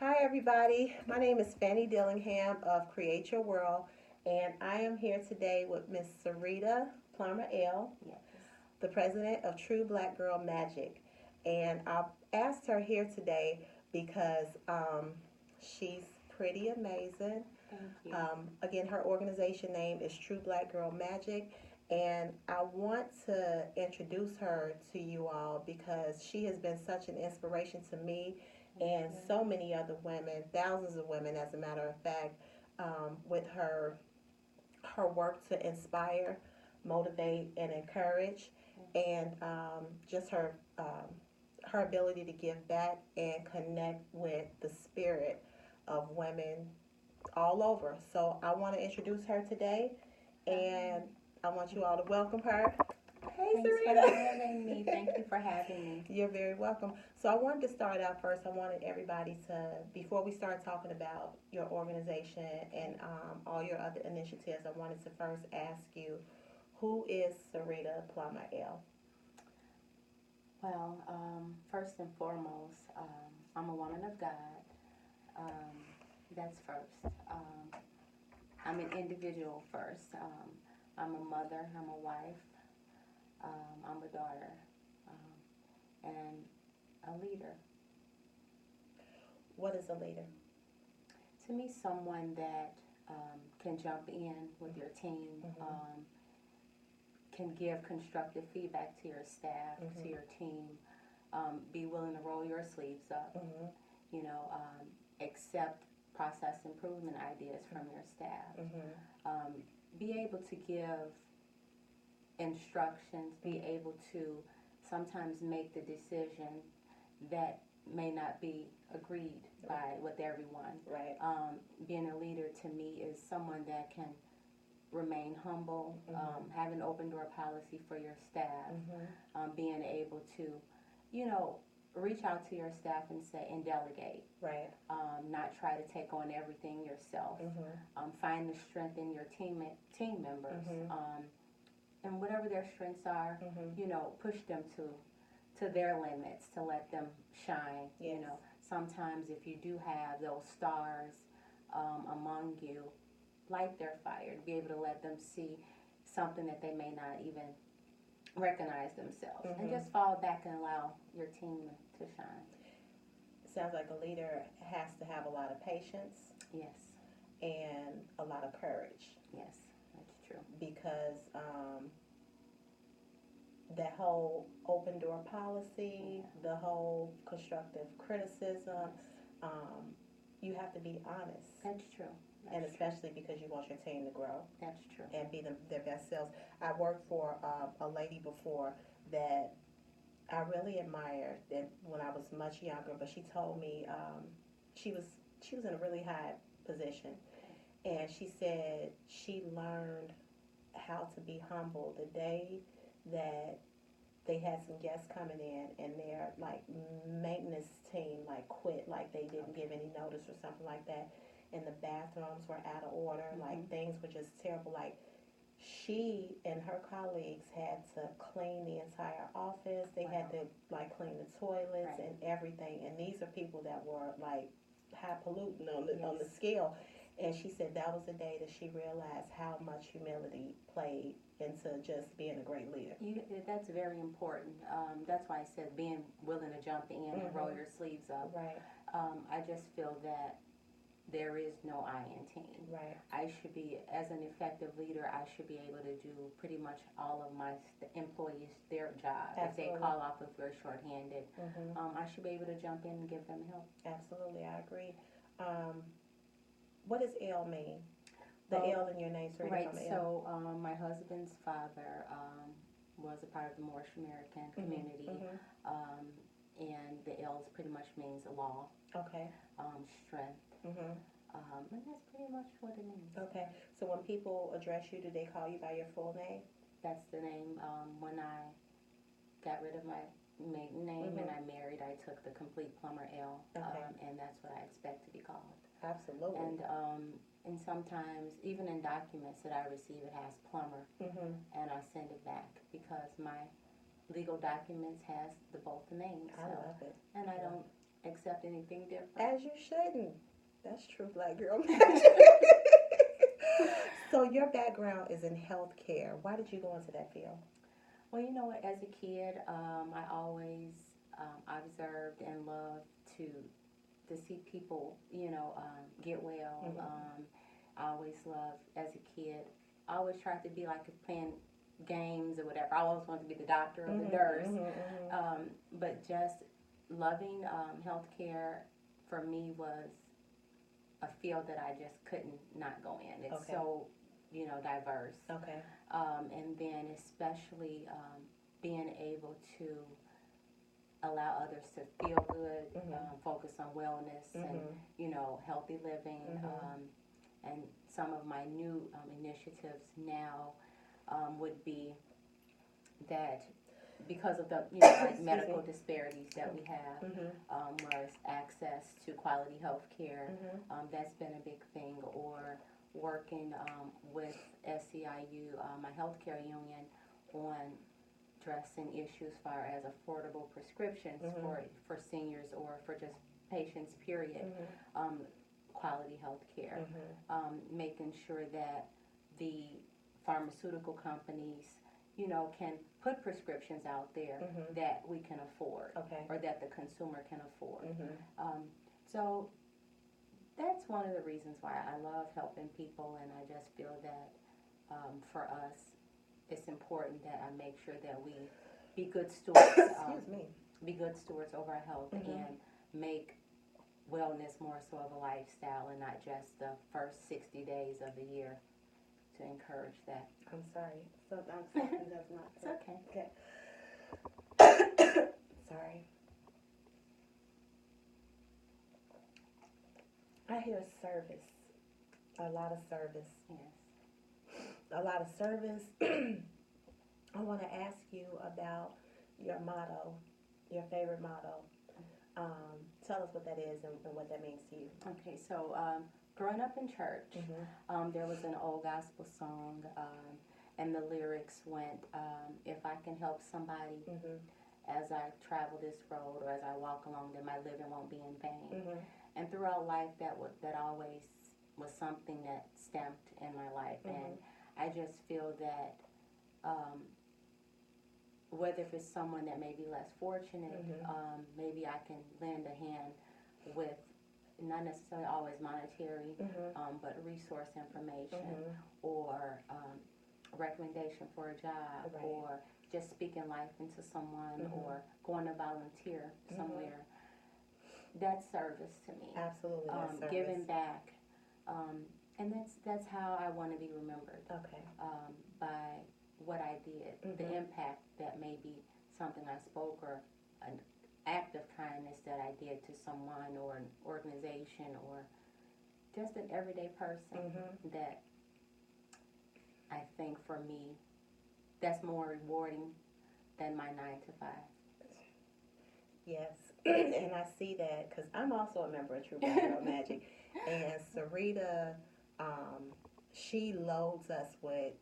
Hi, everybody. My name is Fanny Dillingham of Create Your World, and I am here today with Miss Syreeta Plummer L, Yes. the president of True Black Girl Magic. And I asked her here today because she's pretty amazing. Thank you. Again, her organization name is True Black Girl Magic, and I want to introduce her to you all because she has been such an inspiration to me and so many other women, thousands of women, as a matter of fact, with her work to inspire, motivate, and encourage, and just her ability to give back and connect with the spirit of women all over. So I want to introduce her today, and I want you all to welcome her. Hey, Thanks for Syreeta. having me. Thank you for having me. You're very welcome. So I wanted to start out first. I wanted everybody to, before we start talking about your organization and all your other initiatives, I wanted to first ask you, who is Syreeta Plummer L? Well, first and foremost, I'm a woman of God. Um, that's first. I'm an individual first. I'm a mother. I'm a wife. I'm a daughter, and a leader. What is a leader? To me, someone that can jump in with your team, can give constructive feedback to your staff, to your team, be willing to roll your sleeves up, you know, accept process improvement ideas from your staff, be able to give instructions, be able to sometimes make the decision that may not be agreed by with everyone. Right. Being a leader to me is someone that can remain humble, have an open door policy for your staff, being able to, you know, reach out to your staff and say and delegate. Right. Not try to take on everything yourself. Find the strength in your team members, and whatever their strengths are, you know, push them to their limits to let them shine. Yes. You know, sometimes if you do have those stars among you, light their fire to be able to let them see something that they may not even recognize themselves, and just fall back and allow your team to shine. Sounds like a leader has to have a lot of patience. Yes. And a lot of courage. Yes, that's true. Because that whole open door policy, the whole constructive criticism, you have to be honest. That's true. And especially because you want your team to grow. That's true. And be their best selves. I worked for a lady before that I really admired that when I was much younger, but she told me she was in a really high position. And she said she learned how to be humble the day that they had some guests coming in and their like maintenance team like quit, like they didn't give any notice or something like that, and the bathrooms were out of order, like things were just terrible. Like she and her colleagues had to clean the entire office. They had to like clean the toilets and everything. And these are people that were like high polluting on the scale. And she said that was the day that she realized how much humility played into just being a great leader. That's very important. That's why I said being willing to jump in and roll your sleeves up. Right. I just feel that there is no I in team. Right. I should be, as an effective leader, I should be able to do pretty much all of my employees their job. Absolutely. If they call off if we're shorthanded, I should be able to jump in and give them help. Absolutely, I agree. What does L mean? The L in your name, Syreeta. Right, so my husband's father was a part of the Moorish American community, and the L's pretty much means law, strength, and that's pretty much what it means. Okay, so when people address you, do they call you by your full name? That's the name. When I got rid of my maiden name and I married, I took the complete Plummer L, and that's what I expect to be called. Absolutely. And sometimes, even in documents that I receive, it has Plummer, and I send it back because my legal documents has both names. I love it. And I don't accept anything different. As you shouldn't. That's true black girl magic. So your background is in healthcare. Why did you go into that field? Well, you know what? As a kid, I always observed and loved to see people, get well. Mm-hmm. I always loved as a kid. I always tried to be like playing games or whatever. I always wanted to be the doctor or the Mm-hmm. nurse. Mm-hmm. But just loving healthcare for me was a field that I just couldn't not go in. It's Okay. so, diverse. Okay. And then especially being able to allow others to feel good, focus on wellness and, healthy living. And some of my new initiatives now would be that because of the like medical disparities that we have, whereas access to quality health care, that's been a big thing, or working with SEIU, my healthcare union, on addressing issues as far as affordable prescriptions for seniors or for just patients, period. Quality health care, making sure that the pharmaceutical companies, can put prescriptions out there that we can afford, or that the consumer can afford. So that's one of the reasons why I love helping people, and I just feel that for us, it's important that I make sure that we be good stewards. Excuse me. Be good stewards over our health and make wellness more so of a lifestyle and not just the first 60 days of the year, to encourage that. I'm sorry. Something does not. It's okay. Okay. Sorry. I hear service. A lot of service. Yes. A lot of service. I want to ask you about your motto, your favorite motto. Tell us what that is and what that means to you. Okay, so growing up in church, there was an old gospel song, and the lyrics went, if I can help somebody as I travel this road or as I walk along, then my living won't be in vain. And throughout life, that always was something that stamped in my life. And I just feel that whether if it's someone that may be less fortunate, maybe I can lend a hand with not necessarily always monetary, but resource information or recommendation for a job, or just speaking life into someone, or going to volunteer somewhere. That's service to me. Absolutely, that's service. Giving back, and that's how I want to be remembered. Okay. By what I did, the impact that maybe something I spoke or an act of kindness that I did to someone or an organization or just an everyday person, that I think for me, that's more rewarding than my 9 to 5. Yes, and I see that because I'm also a member of True Black Girl Magic, and Syreeta, she loads us with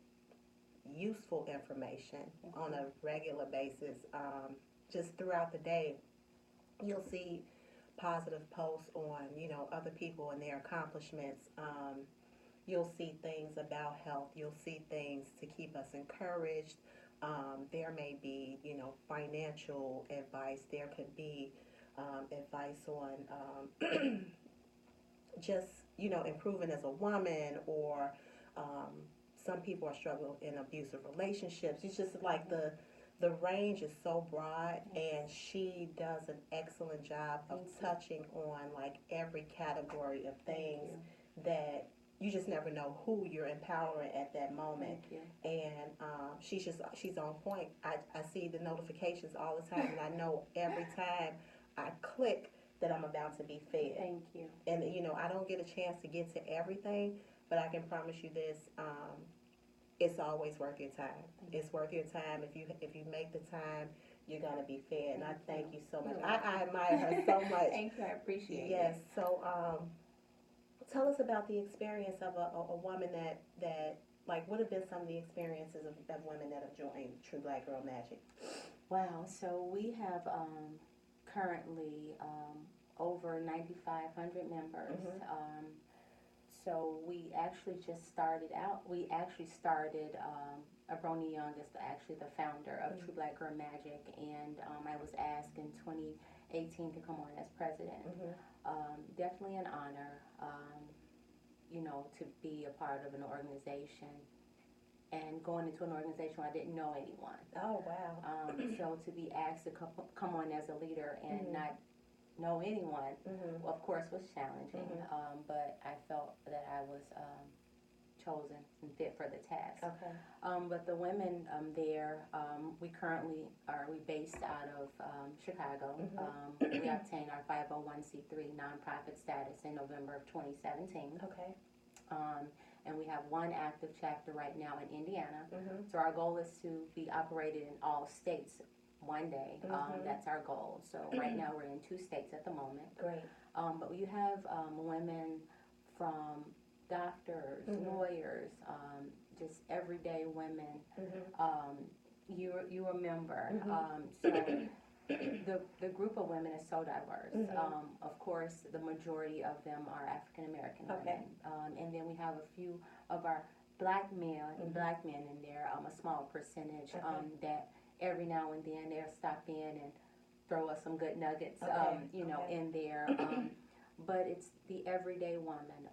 useful information on a regular basis. Just throughout the day, you'll see positive posts on, other people and their accomplishments. You'll see things about health. You'll see things to keep us encouraged. There may be, financial advice. There could be advice on just, improving as a woman, or some people are struggling in abusive relationships. It's just like the range is so broad, and she does an excellent job of touching on like every category of things that you just never know who you're empowering at that moment. And she's on point. I see the notifications all the time, and I know every time I click that I'm about to be fed. Thank you. And I don't get a chance to get to everything, but I can promise you this: it's always worth your time. It's worth your time. If you make the time, you're gonna be fed. And I thank you so much. I admire her so much. Thank you. I appreciate it. Yes. So tell us about the experience of a woman that like, what have been some of the experiences of women that have joined True Black Girl Magic? Wow. So we have currently 500 members. Mm-hmm. So we actually just started out. We actually started. Abroni Young is actually the founder of True Black Girl Magic, and I was asked in 2018 to come on as president. Definitely an honor, to be a part of an organization and going into an organization where I didn't know anyone. Oh, wow. So to be asked to come on as a leader and not know anyone, of course, was challenging. But I felt that I was chosen and fit for the task. Okay. But the women there, we based out of Chicago. We obtained our 501c3 nonprofit status in November of 2017. Okay. And we have one active chapter right now in Indiana. So our goal is to be operated in all states one day. That's our goal. So right now we're in 2 states at the moment. Great. But you have women from doctors, lawyers, just everyday women. You remember. So the group of women is so diverse. Of course, the majority of them are African American women, and then we have a few of our black men in there. A small percentage that every now and then they'll stop in and throw us some good nuggets, in there. But it's the everyday woman,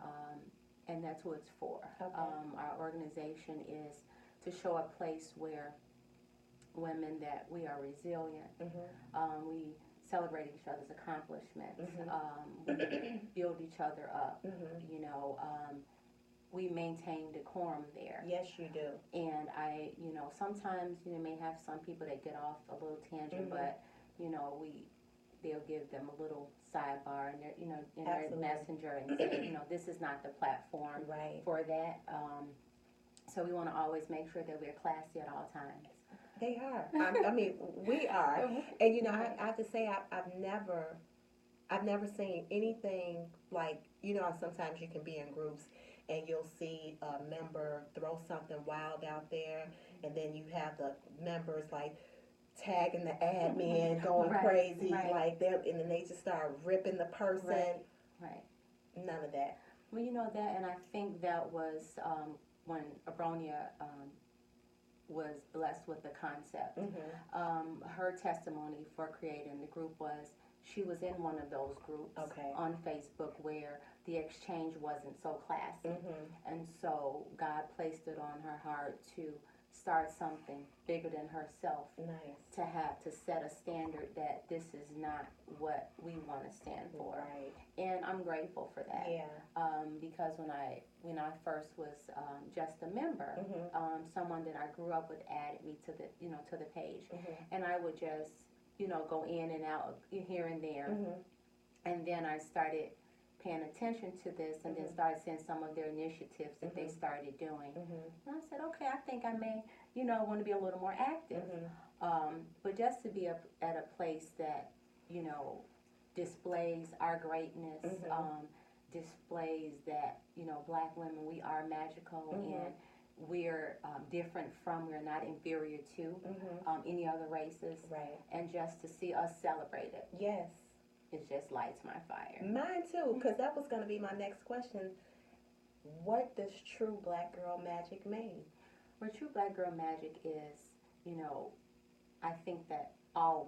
and that's who it's for. Our organization is to show a place where women that we are resilient. We celebrate each other's accomplishments. We build each other up. We maintain decorum there. Yes, you do. And sometimes you may have some people that get off a little tangent, but they'll give them a little sidebar and in their messenger and say, this is not the platform for that. So we want to always make sure that we're classy at all times. They are. I mean, we are. And I have to say, I've never seen anything like, sometimes you can be in groups and you'll see a member throw something wild out there, and then you have the members like tagging the admin, going crazy, like them, and then they just start ripping the person. Right. None of that. Well, that, and I think that was when Abronia was blessed with the concept. Her testimony for creating the group was she was in one of those groups on Facebook where the exchange wasn't so classy. And so God placed it on her heart to start something bigger than herself. To set a standard that this is not what we want to stand for. And I'm grateful for that. Because when I first was just a member, someone that I grew up with added me to the page, and I would just go in and out here and there, and then I started paying attention to this, and then started seeing some of their initiatives that they started doing. And I said, okay, I think I may, want to be a little more active. But just to be at a place that, displays our greatness, displays that, black women, we are magical, and we're different from, we're not inferior to any other races. And just to see us celebrate it. Yes. It just lights my fire. Mine too, because that was going to be my next question. What does True Black Girl Magic mean? Well, True Black Girl Magic is, I think that all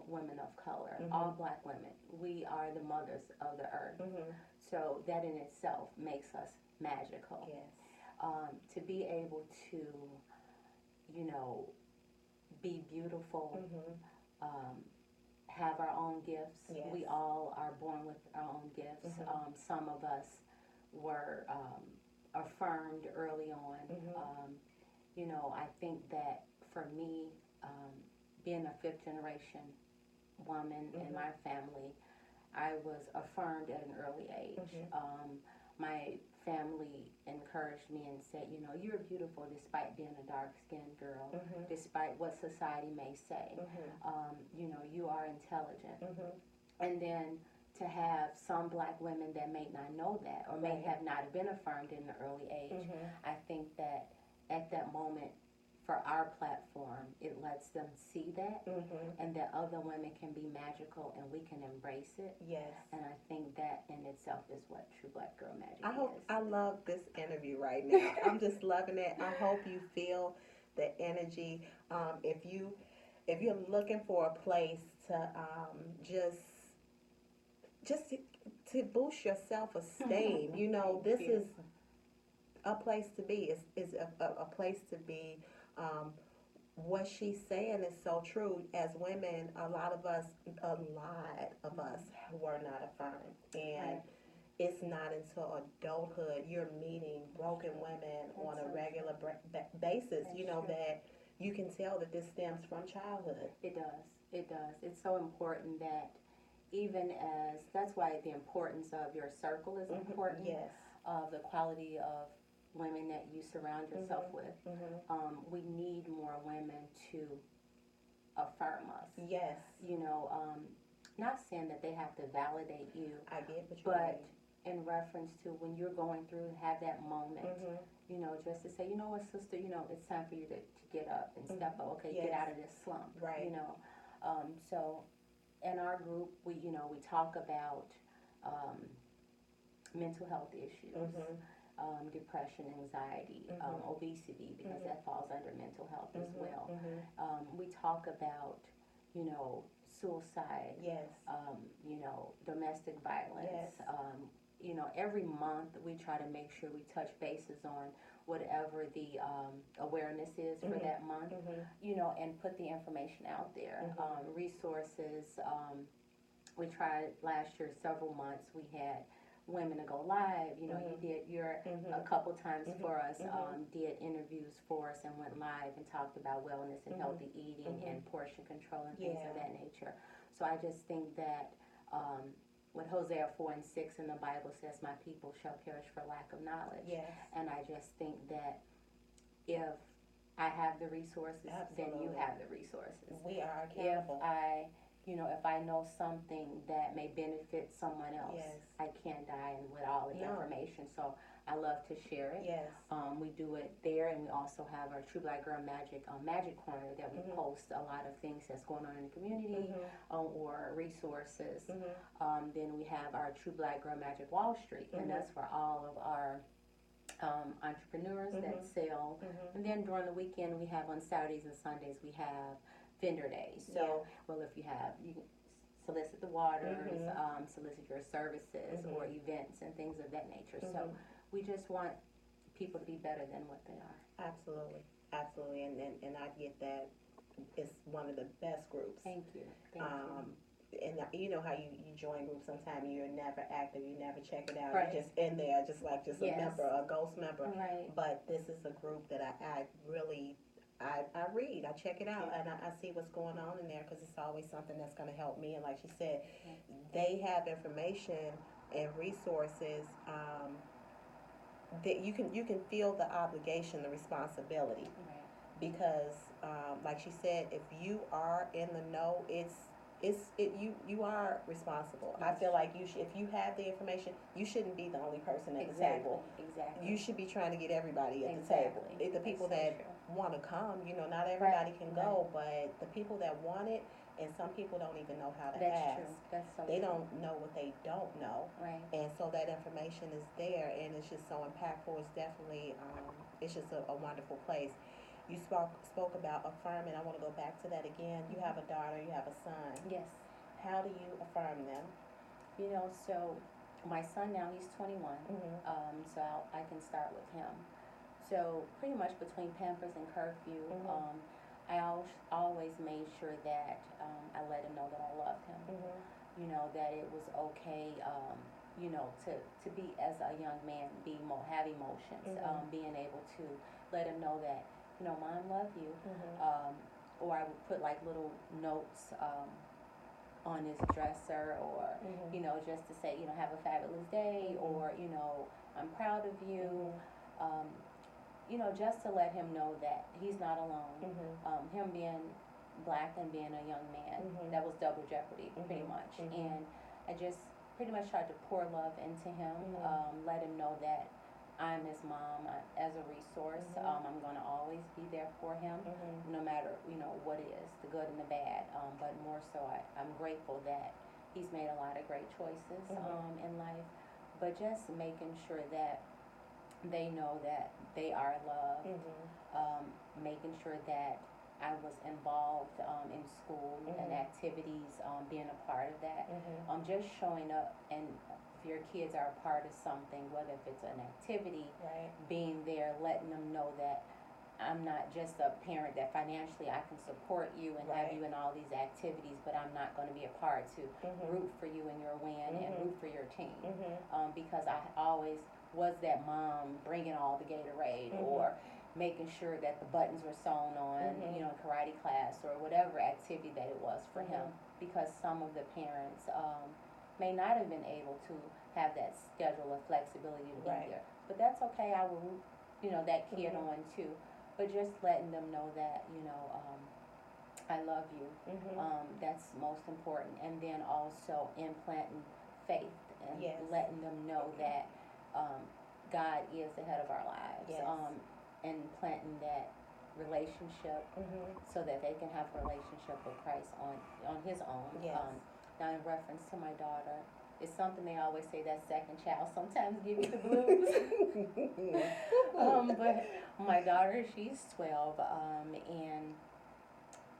women of color, all black women, we are the mothers of the earth. So that in itself makes us magical. To be able to, be beautiful, have our own gifts. We all are born with our own gifts. Some of us were affirmed early on. I think that for me, being a 5th generation woman in my family, I was affirmed at an early age. My family encouraged me and said, you're beautiful despite being a dark-skinned girl, despite what society may say. You are intelligent. And then to have some black women that may not know that or may have not been affirmed in an early age, I think that at that moment, for our platform, it lets them see that, Mm-hmm. and that other women can be magical and we can embrace it. Yes. And I think that in itself is what True Black Girl Magic is. I love this interview right now. I'm just loving it. I hope you feel the energy. If you're looking for a place to just to boost your self esteem, this is a place to be. Is a place to be. What she's saying is so true. As women, a lot of us were not affirmed, and Right. it's not until adulthood you're meeting broken women on a regular basis. That you can tell that this stems from childhood. It does. It does. It's so important that even as that's why the importance of your circle is important. Yes. Of the quality of women that you surround yourself with. We need more women to affirm us. Yes. Not saying that they have to validate you. I get what you but mean. in reference to when you're going through, have that moment. Just to say, you know what, sister, it's time for you to get up and step up. Okay, Yes. get out of this slump. Right. So in our group, we talk about mental health issues, depression, anxiety, obesity, because that falls under mental health as well. We talk about, suicide, Yes. Domestic violence. Yes. Every month we try to make sure we touch bases on whatever the awareness is for that month, and put the information out there. Resources. We tried last year, several months, we had women to go live. You did a couple times for us, did interviews for us and went live and talked about wellness and healthy eating and portion control and things of that nature. So I just think that what Hosea 4:6 in the Bible says, my people shall perish for lack of knowledge. Yes. And I just think that if I have the resources, then you have the resources. We are accountable. If I know something that may benefit someone else, I can't die with all the information. So I love to share it. Yes. We do it there, and we also have our True Black Girl Magic Magic Corner that we post a lot of things that's going on in the community or resources. Then we have our True Black Girl Magic Wall Street, and that's for all of our entrepreneurs that sell. And then during the weekend, we have on Saturdays and Sundays, we have vendor days. So, you can solicit the waters, solicit your services or events and things of that nature. So we just want people to be better than what they are. Absolutely. Absolutely. And I get that. It's one of the best groups. Thank you. And you know how you join groups sometimes you're never active, you never check it out. Right. You're just in there just like a member, a ghost member. Right. But this is a group that I really I read, I check it out, and I see what's going on in there because it's always something that's going to help me. And like she said, they have information and resources that you can feel the obligation, the responsibility, because like she said, if you are in the know, you are responsible. I feel like if you have the information, you shouldn't be the only person at the table. Exactly. You should be trying to get everybody at the table. The people that want to come, not everybody can go, but the people that want it, and some people don't even know how to ask. True. That's so they true. don't know what they don't know. Right. And so that information is there, and it's just so impactful. It's definitely, it's just a wonderful place. You spoke about affirming. I want to go back to that again. You have a daughter, you have a son. Yes. How do you affirm them? So my son now, he's 21, so I can start with him. So pretty much between Pampers and curfew, I always made sure that I let him know that I loved him. That it was okay, to be, as a young man, have emotions, being able to let him know that, Mom loved you. Or I would put like little notes on his dresser, or just to say, have a fabulous day, or I'm proud of you. Just to let him know that he's not alone. Him being Black and being a young man, that was double jeopardy, pretty much. And I just pretty much tried to pour love into him, let him know that I'm his mom as a resource. I'm going to always be there for him, no matter what it is, the good and the bad. But more so, I'm grateful that he's made a lot of great choices in life. But just making sure that they know that they are loved, making sure that I was involved in school and activities, being a part of that, just showing up, and if your kids are a part of something, whether if it's an activity, being there, letting them know that I'm not just a parent that financially I can support you and have you in all these activities, but I'm not going to be a part to root for you in your win and root for your team, because I always was that mom bringing all the Gatorade or making sure that the buttons were sewn on, karate class or whatever activity that it was for him, because some of the parents may not have been able to have that schedule of flexibility to be there. But that's okay. I will root, that kid on too. But just letting them know that, I love you. That's most important. And then also implanting faith and letting them know that God is the head of our lives, and planting that relationship so that they can have a relationship with Christ on his own. Now, in reference to my daughter, it's something they always say, that second child sometimes give you the blues. But my daughter, she's 12, and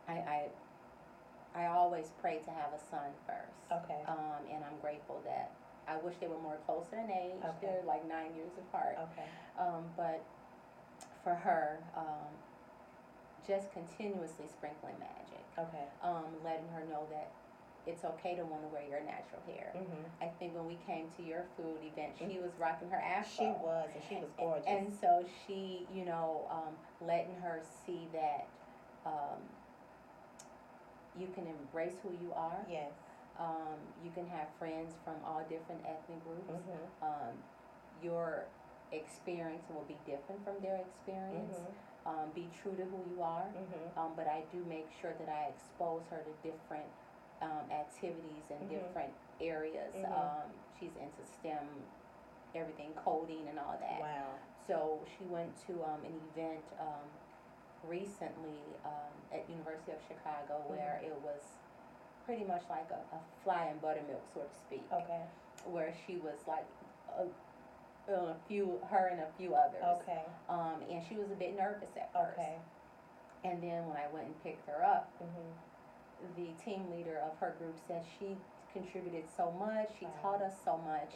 I always pray to have a son first. And I'm grateful that I wish they were more closer in age. They're like 9 years apart. But for her, just continuously sprinkling magic. Letting her know that it's okay to want to wear your natural hair. I think when we came to your food event, she was rocking her afro. She was, and she was gorgeous. And so she, letting her see that you can embrace who you are. You can have friends from all different ethnic groups. Your experience will be different from their experience. Be true to who you are. But I do make sure that I expose her to different activities in different areas. She's into STEM, everything, coding and all that. So she went to an event recently at University of Chicago where it was pretty much like a fly and buttermilk, so to speak. Where she was like her and a few others. And she was a bit nervous at first. And then when I went and picked her up, the team leader of her group said she contributed so much, she taught us so much,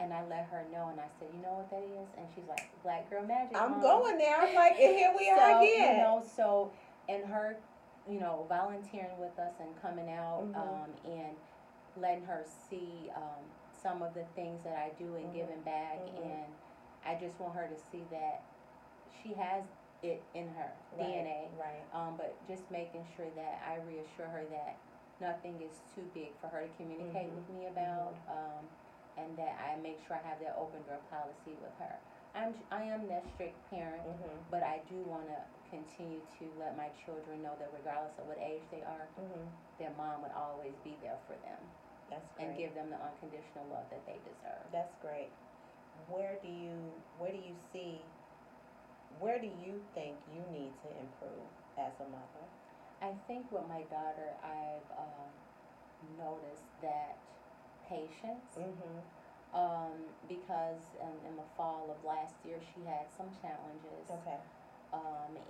and I let her know, and I said, you know what that is? And she's like, Black Girl Magic. I'm going there. I'm like, and here we are again. So, and her, volunteering with us and coming out, and letting her see some of the things that I do and giving back, and I just want her to see that she has it in her DNA, but just making sure that I reassure her that nothing is too big for her to communicate with me about, and that I make sure I have that open door policy with her. I am that strict parent, but I do want to continue to let my children know that regardless of what age they are, their mom would always be there for them. That's great. And give them the unconditional love that they deserve. That's great. Where do you think you need to improve as a mother? I think with my daughter, I've noticed that patience, because in the fall of last year she had some challenges,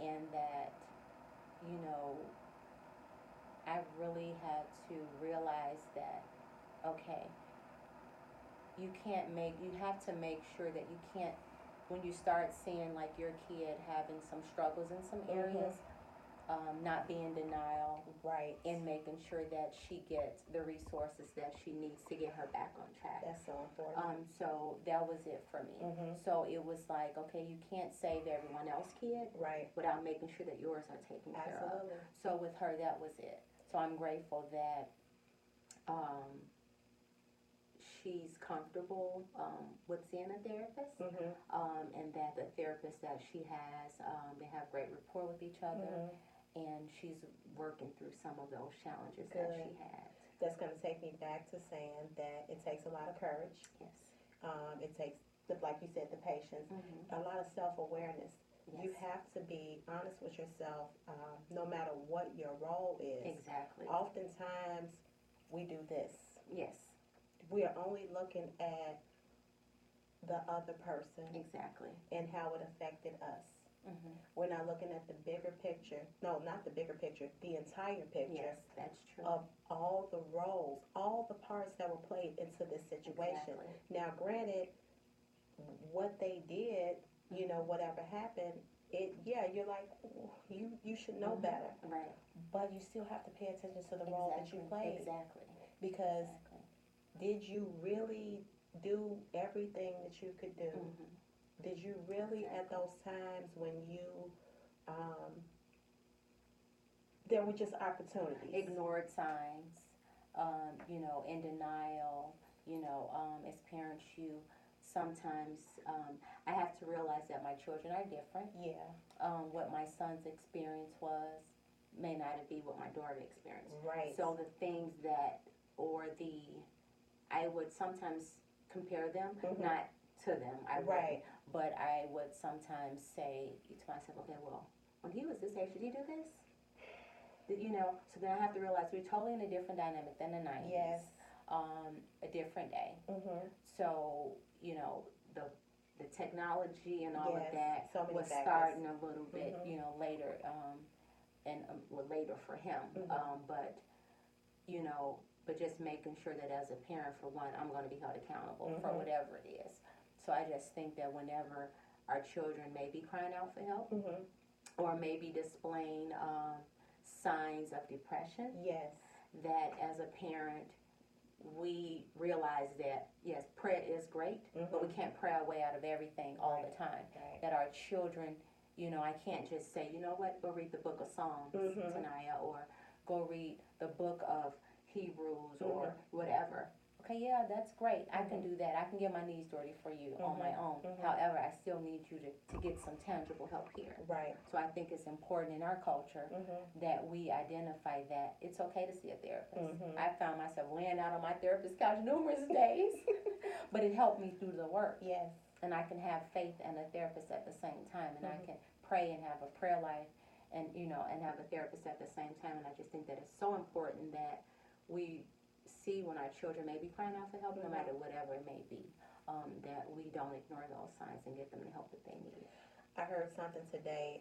and that I really had to realize that you have to make sure that you can't, when you start seeing like your kid having some struggles in some areas, not be in denial, and making sure that she gets the resources that she needs to get her back on track. That's so important. So that was it for me. So it was like, okay, you can't save everyone else's kid without making sure that yours are taken care of. So with her, that was it. So I'm grateful that she's comfortable with seeing a therapist, and that the therapist that she has, they have great rapport with each other, and she's working through some of those challenges that she has. That's going to take me back to saying that it takes a lot of courage. It takes like you said, the patience, a lot of self-awareness. Yes. You have to be honest with yourself, no matter what your role is. Exactly. Oftentimes, we do this. Yes. We are only looking at the other person Exactly. and how it affected us. We're not looking at the bigger picture. No, not the bigger picture, the entire picture. Yes, that's true. Of all the roles, all the parts that were played into this situation. Exactly. Now, granted, what they did, you know, whatever happened, you're like, you should know better. Right. But you still have to pay attention to the role that you played. Exactly. Because did you really do everything that you could do? Did you really, at those times when you, there were just opportunities? Ignored signs, you know, in denial, you know, as parents, you sometimes, I have to realize that my children are different. Yeah. What my son's experience was may not be what my daughter experienced. Right. So the things that, I would sometimes compare them, not to them, but I would sometimes say to myself, okay, well, when he was this age, did he do this? You know, so then I have to realize we're totally in a different dynamic than the 90s. Yes. A different day. So, you know, the technology and all of that was starting a little bit, you know, later, later for him. But, you know, but just making sure that as a parent, for one, I'm going to be held accountable for whatever it is. So I just think that whenever our children may be crying out for help, or maybe displaying signs of depression, that as a parent, we realize that, yes, prayer is great, but we can't pray our way out of everything all the time. That our children, you know, I can't just say, you know what, go read the book of Psalms, Tanaya, or go read the book of Hebrews, or whatever. Okay, yeah, that's great. I can do that. I can get my knees dirty for you on my own. However, I still need you to get some tangible help here. Right. So I think it's important in our culture that we identify that it's okay to see a therapist. I found myself laying out on my therapist's couch numerous days, but it helped me through the work. Yes. And I can have faith and a therapist at the same time, and I can pray and have a prayer life, and you know, and have a therapist at the same time. And I just think that it's so important that we see when our children may be crying out for help, no matter whatever it may be, that we don't ignore those signs and get them the help that they need. I heard something today.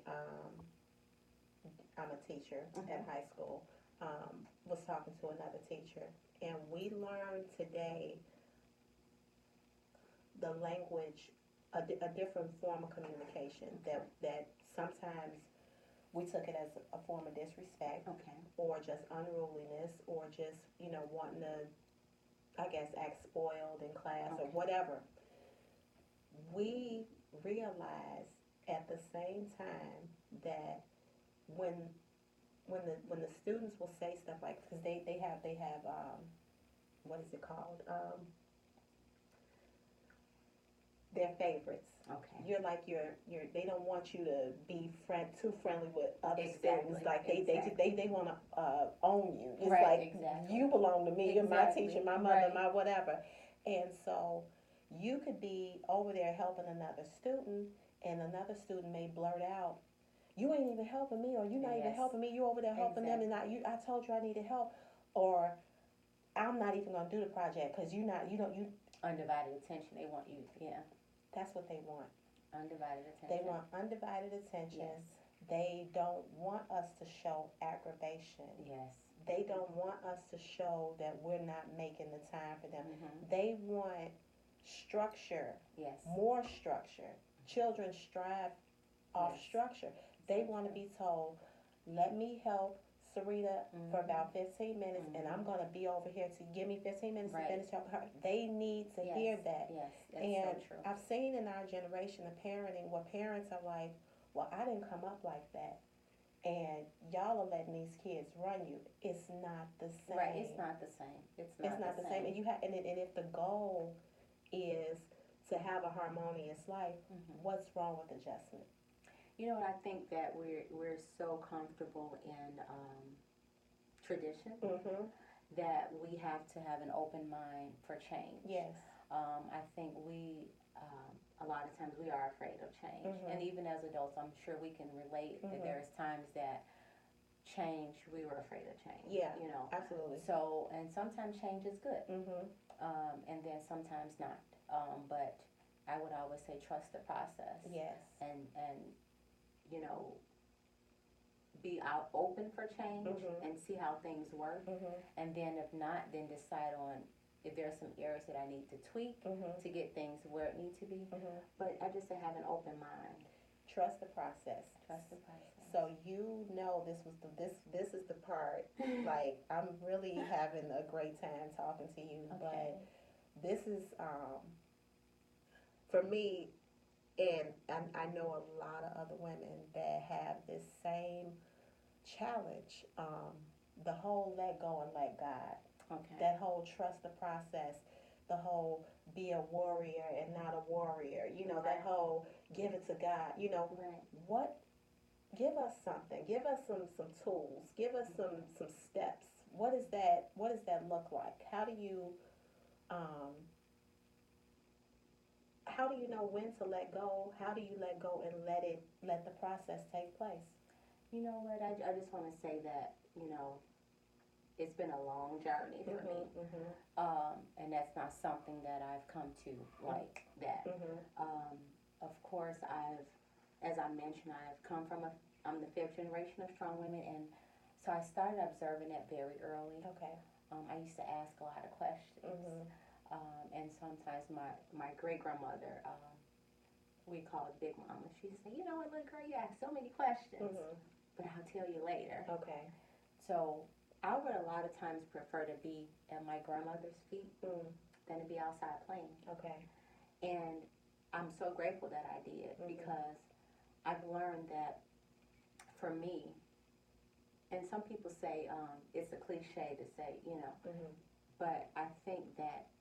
I'm a teacher at high school. Was talking to another teacher, and we learned today the language, a different form of communication that sometimes we took it as a form of disrespect, or just unruliness, or just, you know, wanting to, I guess, act spoiled in class or whatever. We realized at the same time that when the students will say stuff like, because they have what is it called? Their favorites. You're like they don't want you to be too friendly with other students. Like they want to own you. It's like you belong to me. You're my teacher, my mother, my whatever. And so you could be over there helping another student, and another student may blurt out, "You ain't even helping me," or "You're not even helping me. You over there helping them, and I told you I needed help," or "I'm not even gonna do the project because you undivided attention. They want you, That's what they want. Undivided attention. They want undivided attention. Yes. They don't want us to show aggravation. Yes. They don't want us to show that we're not making the time for them. They want structure. Yes. More structure. Children strive off structure. They want to be told, "Let me help Syreeta for about 15 minutes, and I'm going to be over here to give me 15 minutes to finish up her." They need to hear that. Yes, that's and so true. I've seen in our generation of parenting where parents are like, "Well, I didn't come up like that, and y'all are letting these kids run you." It's not the same. Right, it's not the same. It's not the same. And you have, and if the goal is to have a harmonious life, what's wrong with adjustment? You know what, I think that we're so comfortable in tradition that we have to have an open mind for change. Yes. I think a lot of times we are afraid of change. And even as adults, I'm sure we can relate that there's times that change, we were afraid of change. Yeah, you know. absolutely. So, and sometimes change is good, and then sometimes not. But I would always say trust the process. Yes. And you know, be out open for change and see how things work. And then if not, then decide on if there's some areas that I need to tweak to get things where it needs to be. But I just say have an open mind. Trust the process. Trust the process. So you know this is the part, like, I'm really having a great time talking to you, Okay. but this is for me, and I know a lot of other women that have this same challenge. The whole let go and let God. Okay. That whole trust the process. The whole be a warrior and not a warrior. You know, that whole give it to God. You know, what? Give us something. Give us some tools. Give us some steps. What is that? What does that look like? How do you know when to let go? How do you let go and let the process take place? You know what? I just want to say that, you know, it's been a long journey for me. And that's not something that I've come to like that. Of course, as I mentioned, I'm the fifth generation of strong women, and so I started observing that very early. Okay. I used to ask a lot of questions. And sometimes my great-grandmother, we call her Big Mama, she would say, you know what, little girl, you ask so many questions, but I'll tell you later. Okay. So I would a lot of times prefer to be at my grandmother's feet than to be outside playing. Okay. And I'm so grateful that I did because I've learned that for me, and some people say it's a cliche to say, you know, but I think that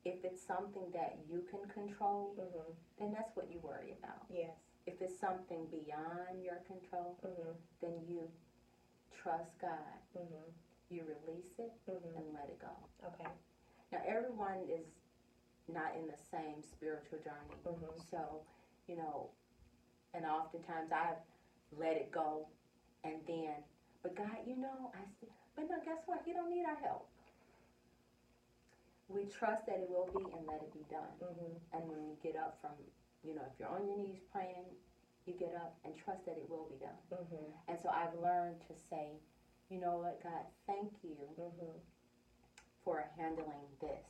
if it's something that you can control, then that's what you worry about. Yes. If it's something beyond your control, then you trust God. You release it and let it go. Okay. Now, everyone is not in the same spiritual journey. So, you know, and oftentimes I've let it go and then, but God, you know, but no, guess what? You don't need our help. We trust that it will be and let it be done. And when you get up from, you know, if you're on your knees praying, you get up and trust that it will be done. And so I've learned to say, you know what, God, thank you for handling this.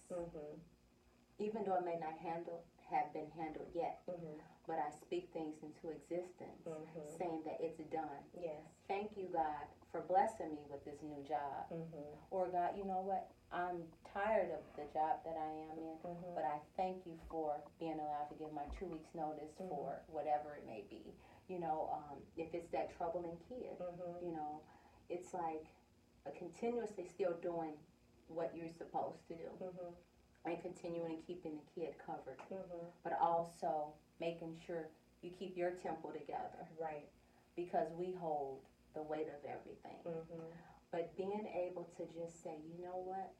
Even though it may not have been handled yet, but I speak things into existence, saying that it's done. Yes. Thank you, God, for blessing me with this new job. Or God, you know what? I'm tired of the job that I am in, but I thank you for being allowed to give my 2 weeks notice for whatever it may be. You know, if it's that troubling kid, you know, it's like continuously still doing what you're supposed to do and continuing and keeping the kid covered, but also making sure you keep your temple together. Right. Because we hold the weight of everything. But being able to just say, you know what,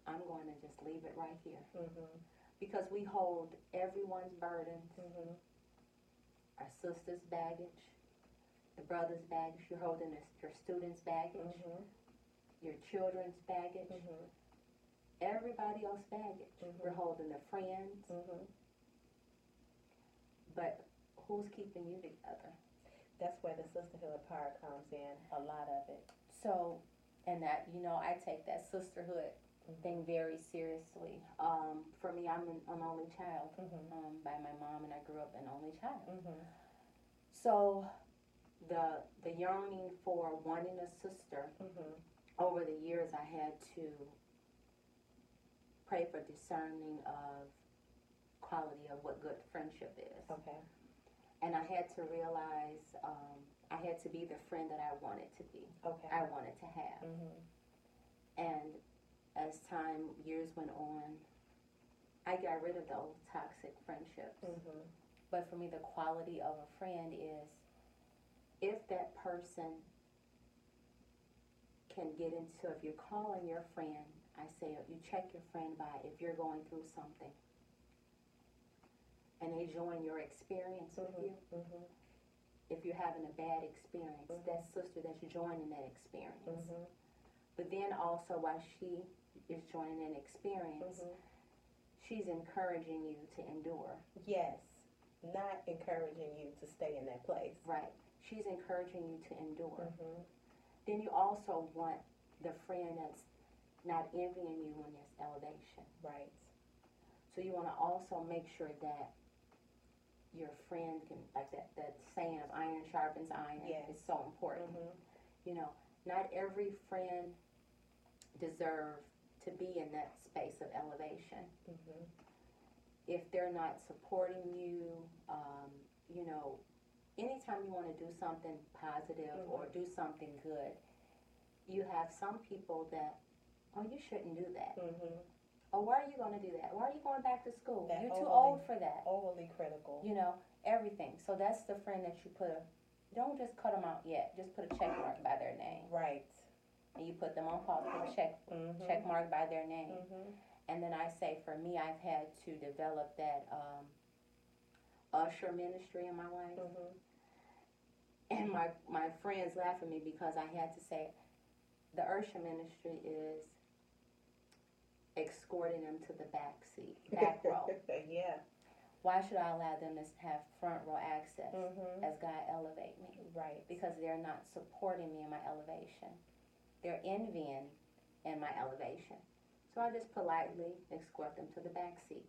I'm going to just leave it right here. Because we hold everyone's burdens, our sister's baggage, the brother's baggage, you're holding your student's baggage, your children's baggage, everybody else's baggage. We're holding the friends. But who's keeping you together? That's where the sisterhood part comes in, a lot of it. So, and that, you know, I take that sisterhood thing very seriously. For me, I'm an only child by my mom, and I grew up an only child. So, the yearning for wanting a sister, over the years I had to pray for discerning of quality of what good friendship is. Okay. And I had to realize I had to be the friend that I wanted to be. Okay. I wanted to have. And as years went on, I got rid of those toxic friendships. But for me, the quality of a friend is if that person can get into, if you're calling your friend I say you check your friend by if you're going through something and they join your experience with you. Mm-hmm. If you're having a bad experience, that sister that's joining that experience. But then also while she is joining an experience, she's encouraging you to endure. Yes. Not encouraging you to stay in that place. Right. She's encouraging you to endure. Then you also want the friend that's not envying you when there's elevation. Right. So you want to also make sure that your friend can, like that saying of iron sharpens iron, is so important. You know, not every friend deserves to be in that space of elevation. If they're not supporting you, you know, anytime you want to do something positive or do something good, you have some people that, oh, you shouldn't do that. Oh, why are you going to do that? Why are you going back to school? You're too old for that. Overly critical. You know, everything. So that's the friend that you don't just cut them out yet. Just put a check mark by their name. Right. And you put them on pause, put a check mark by their name. And then I say, for me, I've had to develop that usher ministry in my life. And my friends laugh at me because I had to say, the usher ministry is escorting them to the back row. Yeah. Why should I allow them to have front row access as God elevate me? Right. Because they're not supporting me in my elevation. They're envying in my elevation. So I just politely escort them to the back seat.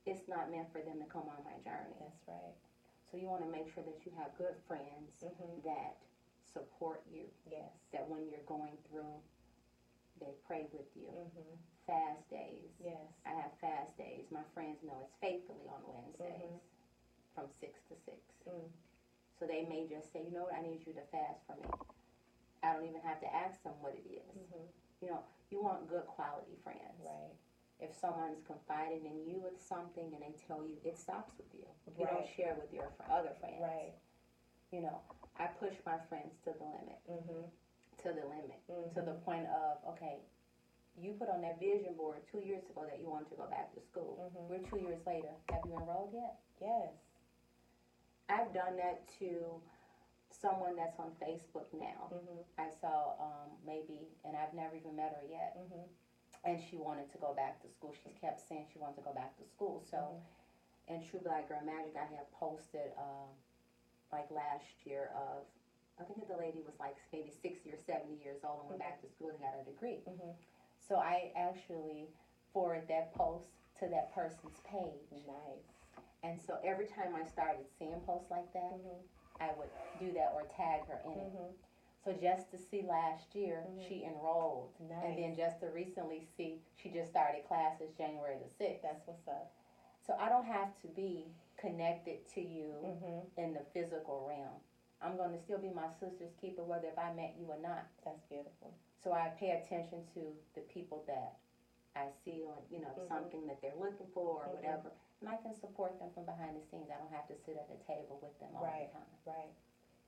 It's not meant for them to come on my journey. That's right. So you want to make sure that you have good friends that support you. Yes. That when you're going through, they pray with you. Fast days. Yes. I have fast days. My friends know it's faithfully on Wednesdays from 6 to 6. So they may just say, you know what, I need you to fast for me. I don't even have to ask them what it is. You know, you want good quality friends. Right. If someone's confiding in you with something and they tell you, it stops with you. You don't share with your other friends. Right. You know, I push my friends to the limit. To the limit. To the point of, okay, you put on that vision board 2 years ago that you wanted to go back to school. We're 2 years later. Have you enrolled yet? Yes. I've done that to someone that's on Facebook now. I saw maybe, and I've never even met her yet, and she wanted to go back to school. She kept saying she wanted to go back to school. So in True Black Girl Magic, I had posted like last year of, I think the lady was like maybe 60 or 70 years old and went back to school and got her degree. So I actually forwarded that post to that person's page. Nice. And so every time I started seeing posts like that, I would do that or tag her in it. So just to see last year, she enrolled. Nice. And then just to recently see, she just started classes January the 6th. That's what's up. So I don't have to be connected to you in the physical realm. I'm going to still be my sister's keeper, whether if I met you or not. That's beautiful. So I pay attention to the people that I see on, you know, something that they're looking for or whatever. And I can support them from behind the scenes. I don't have to sit at the table with them all the time. Right.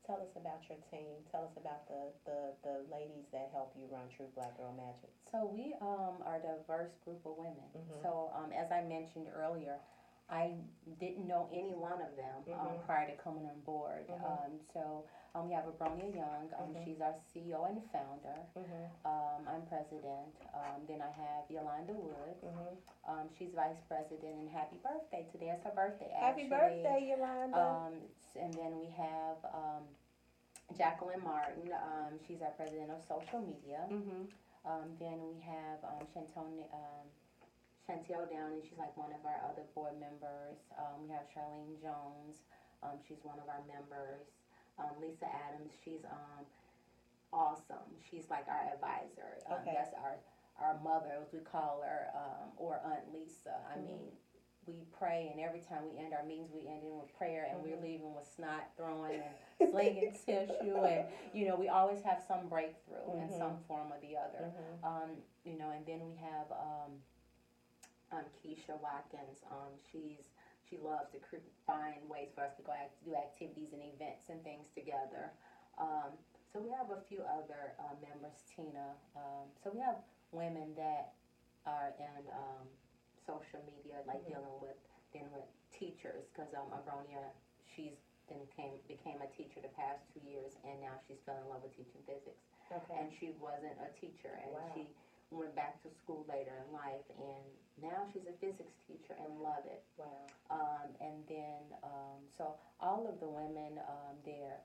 Tell us about your team. Tell us about the ladies that help you run True Black Girl Magic. So we are a diverse group of women. So as I mentioned earlier, I didn't know any one of them prior to coming on board. So we have Abronia Young. She's our CEO and founder. I'm president. Then I have Yolanda Wood. She's vice president. And happy birthday. Today is her birthday, actually. Happy birthday, Yolanda. And then we have Jacqueline Martin. She's our president of social media. Then we have Chantel Downey, she's like one of our other board members. We have Charlene Jones, she's one of our members. Lisa Adams, she's awesome. She's like our advisor. That's our mother, as we call her, or Aunt Lisa. I mean, we pray, and every time we end our meetings, we end in with prayer, and we're leaving with snot throwing and slinging tissue, and you know, we always have some breakthrough in some form or the other. You know, and then we have Keisha Watkins. She loves to find ways for us to go do activities and events and things together. So we have a few other members, Tina. So we have women that are in social media, like dealing with teachers, because Abronia, she's became a teacher the past 2 years, and now she's fell in love with teaching physics. Okay. And she wasn't a teacher, and Wow. she went back to school later in life, and now she's a physics teacher and love it. Wow. And then, so all of the women there,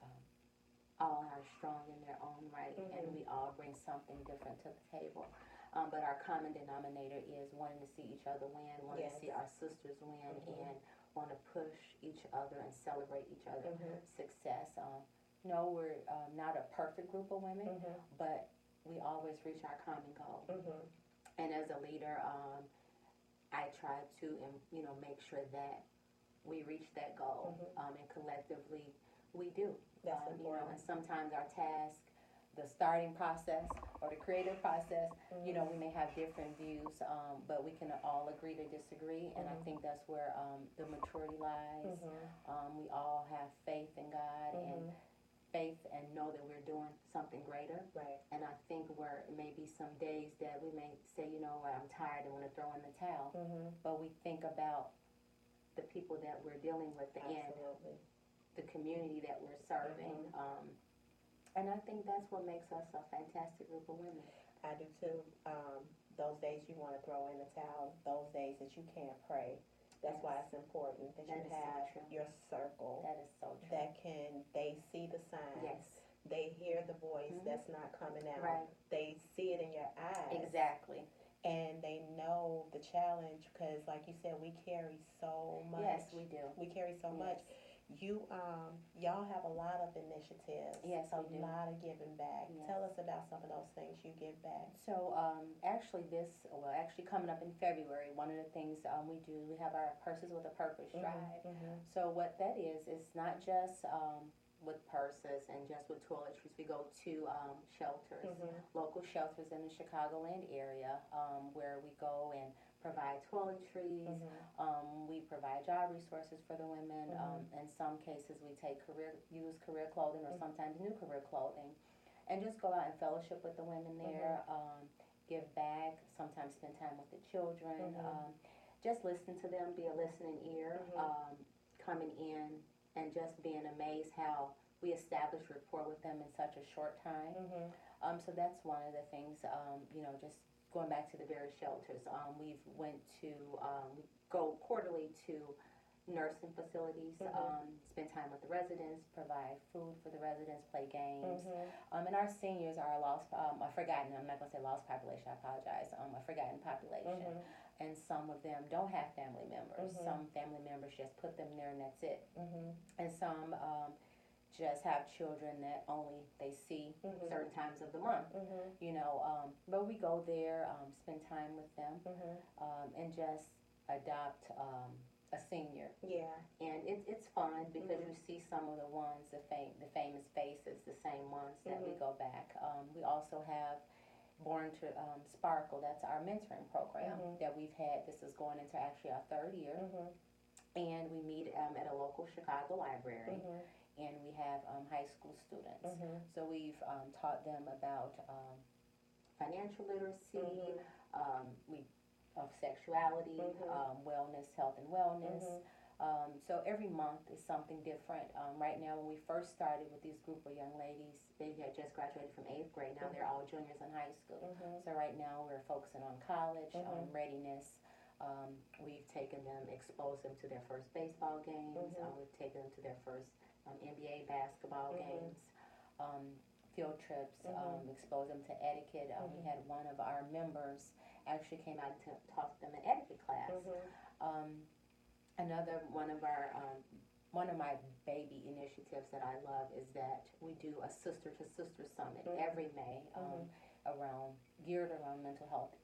all are strong in their own right, and we all bring something different to the table. But our common denominator is wanting to see each other win, wanting to see our sisters win, and want to push each other and celebrate each other's success. No, we're not a perfect group of women, but we always reach our common goal. And as a leader, I try to, make sure that we reach that goal, and collectively we do. That's important. And sometimes our task, the starting process or the creative process, we may have different views, but we can all agree to disagree, and I think that's where the maturity lies. We all have faith in God and faith and know that we're doing something greater. Right. And I think where it may be some days that we may say, I'm tired and want to throw in the towel, but we think about the people that we're dealing with, the community that we're serving. And I think that's what makes us a fantastic group of women. I do too. Those days you want to throw in the towel, those days that you can't pray. That's why it's important that you have your circle. That is so true. That they see the signs. Yes. They hear the voice that's not coming out. Right. They see it in your eyes. Exactly. And they know the challenge because, like you said, we carry so much. Yes, we do. We carry so much. Y'all have a lot of initiatives. Yes, we do. A lot of giving back. Yes. Tell us about some of those things you give back. So actually coming up in February, one of the things we have our Purses with a Purpose drive. So what that is not just with purses and just with toiletries. We go to shelters, local shelters in the Chicagoland area, where we go and provide toiletries. We provide job resources for the women. In some cases, we use career clothing or sometimes new career clothing, and just go out and fellowship with the women there. Give back. Sometimes spend time with the children. Just listen to them. Be a listening ear. Coming in and just being amazed how we establish rapport with them in such a short time. So that's one of the things. Just going back to the various shelters, we go quarterly to nursing facilities, spend time with the residents, provide food for the residents, play games. And our seniors are I'm not going to say lost population, I apologize, a forgotten population. And some of them don't have family members. Some family members just put them there and that's it. And some just have children that only they see certain times of the month. But we go there, spend time with them, and just adopt a senior. Yeah. And it's fun because you see some of the ones, the famous faces, the same ones that we go back. We also have Born to Sparkle. That's our mentoring program that we've had. This is going into actually our third year. And we meet at a local Chicago library. And we have high school students. So we've taught them about financial literacy, of sexuality, wellness, health and wellness. So every month is something different. Right now, when we first started with this group of young ladies, they had just graduated from 8th grade. Now they're all juniors in high school. So right now we're focusing on college, readiness. We've taken them, exposed them to their first baseball games. We've taken them to their first NBA basketball games, field trips, expose them to etiquette. We had one of our members actually came out to taught them an etiquette class. Another one of my baby initiatives that I love is that we do a sister to sister summit every May, geared around mental health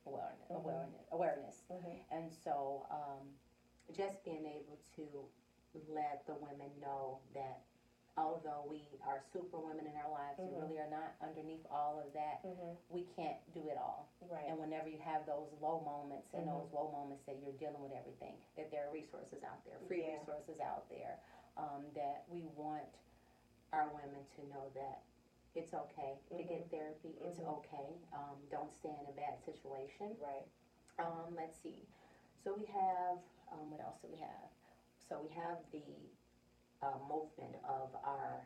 awareness. And so just being able to let the women know that although we are super women in our lives, we really are not underneath all of that. We can't do it all. Right. And whenever you have those low moments and those low moments that you're dealing with everything, that there are resources out there, free resources out there, that we want our women to know that it's okay to get therapy. It's okay. Don't stay in a bad situation. Right. Let's see. So we have, what else do we have? So we have the movement of our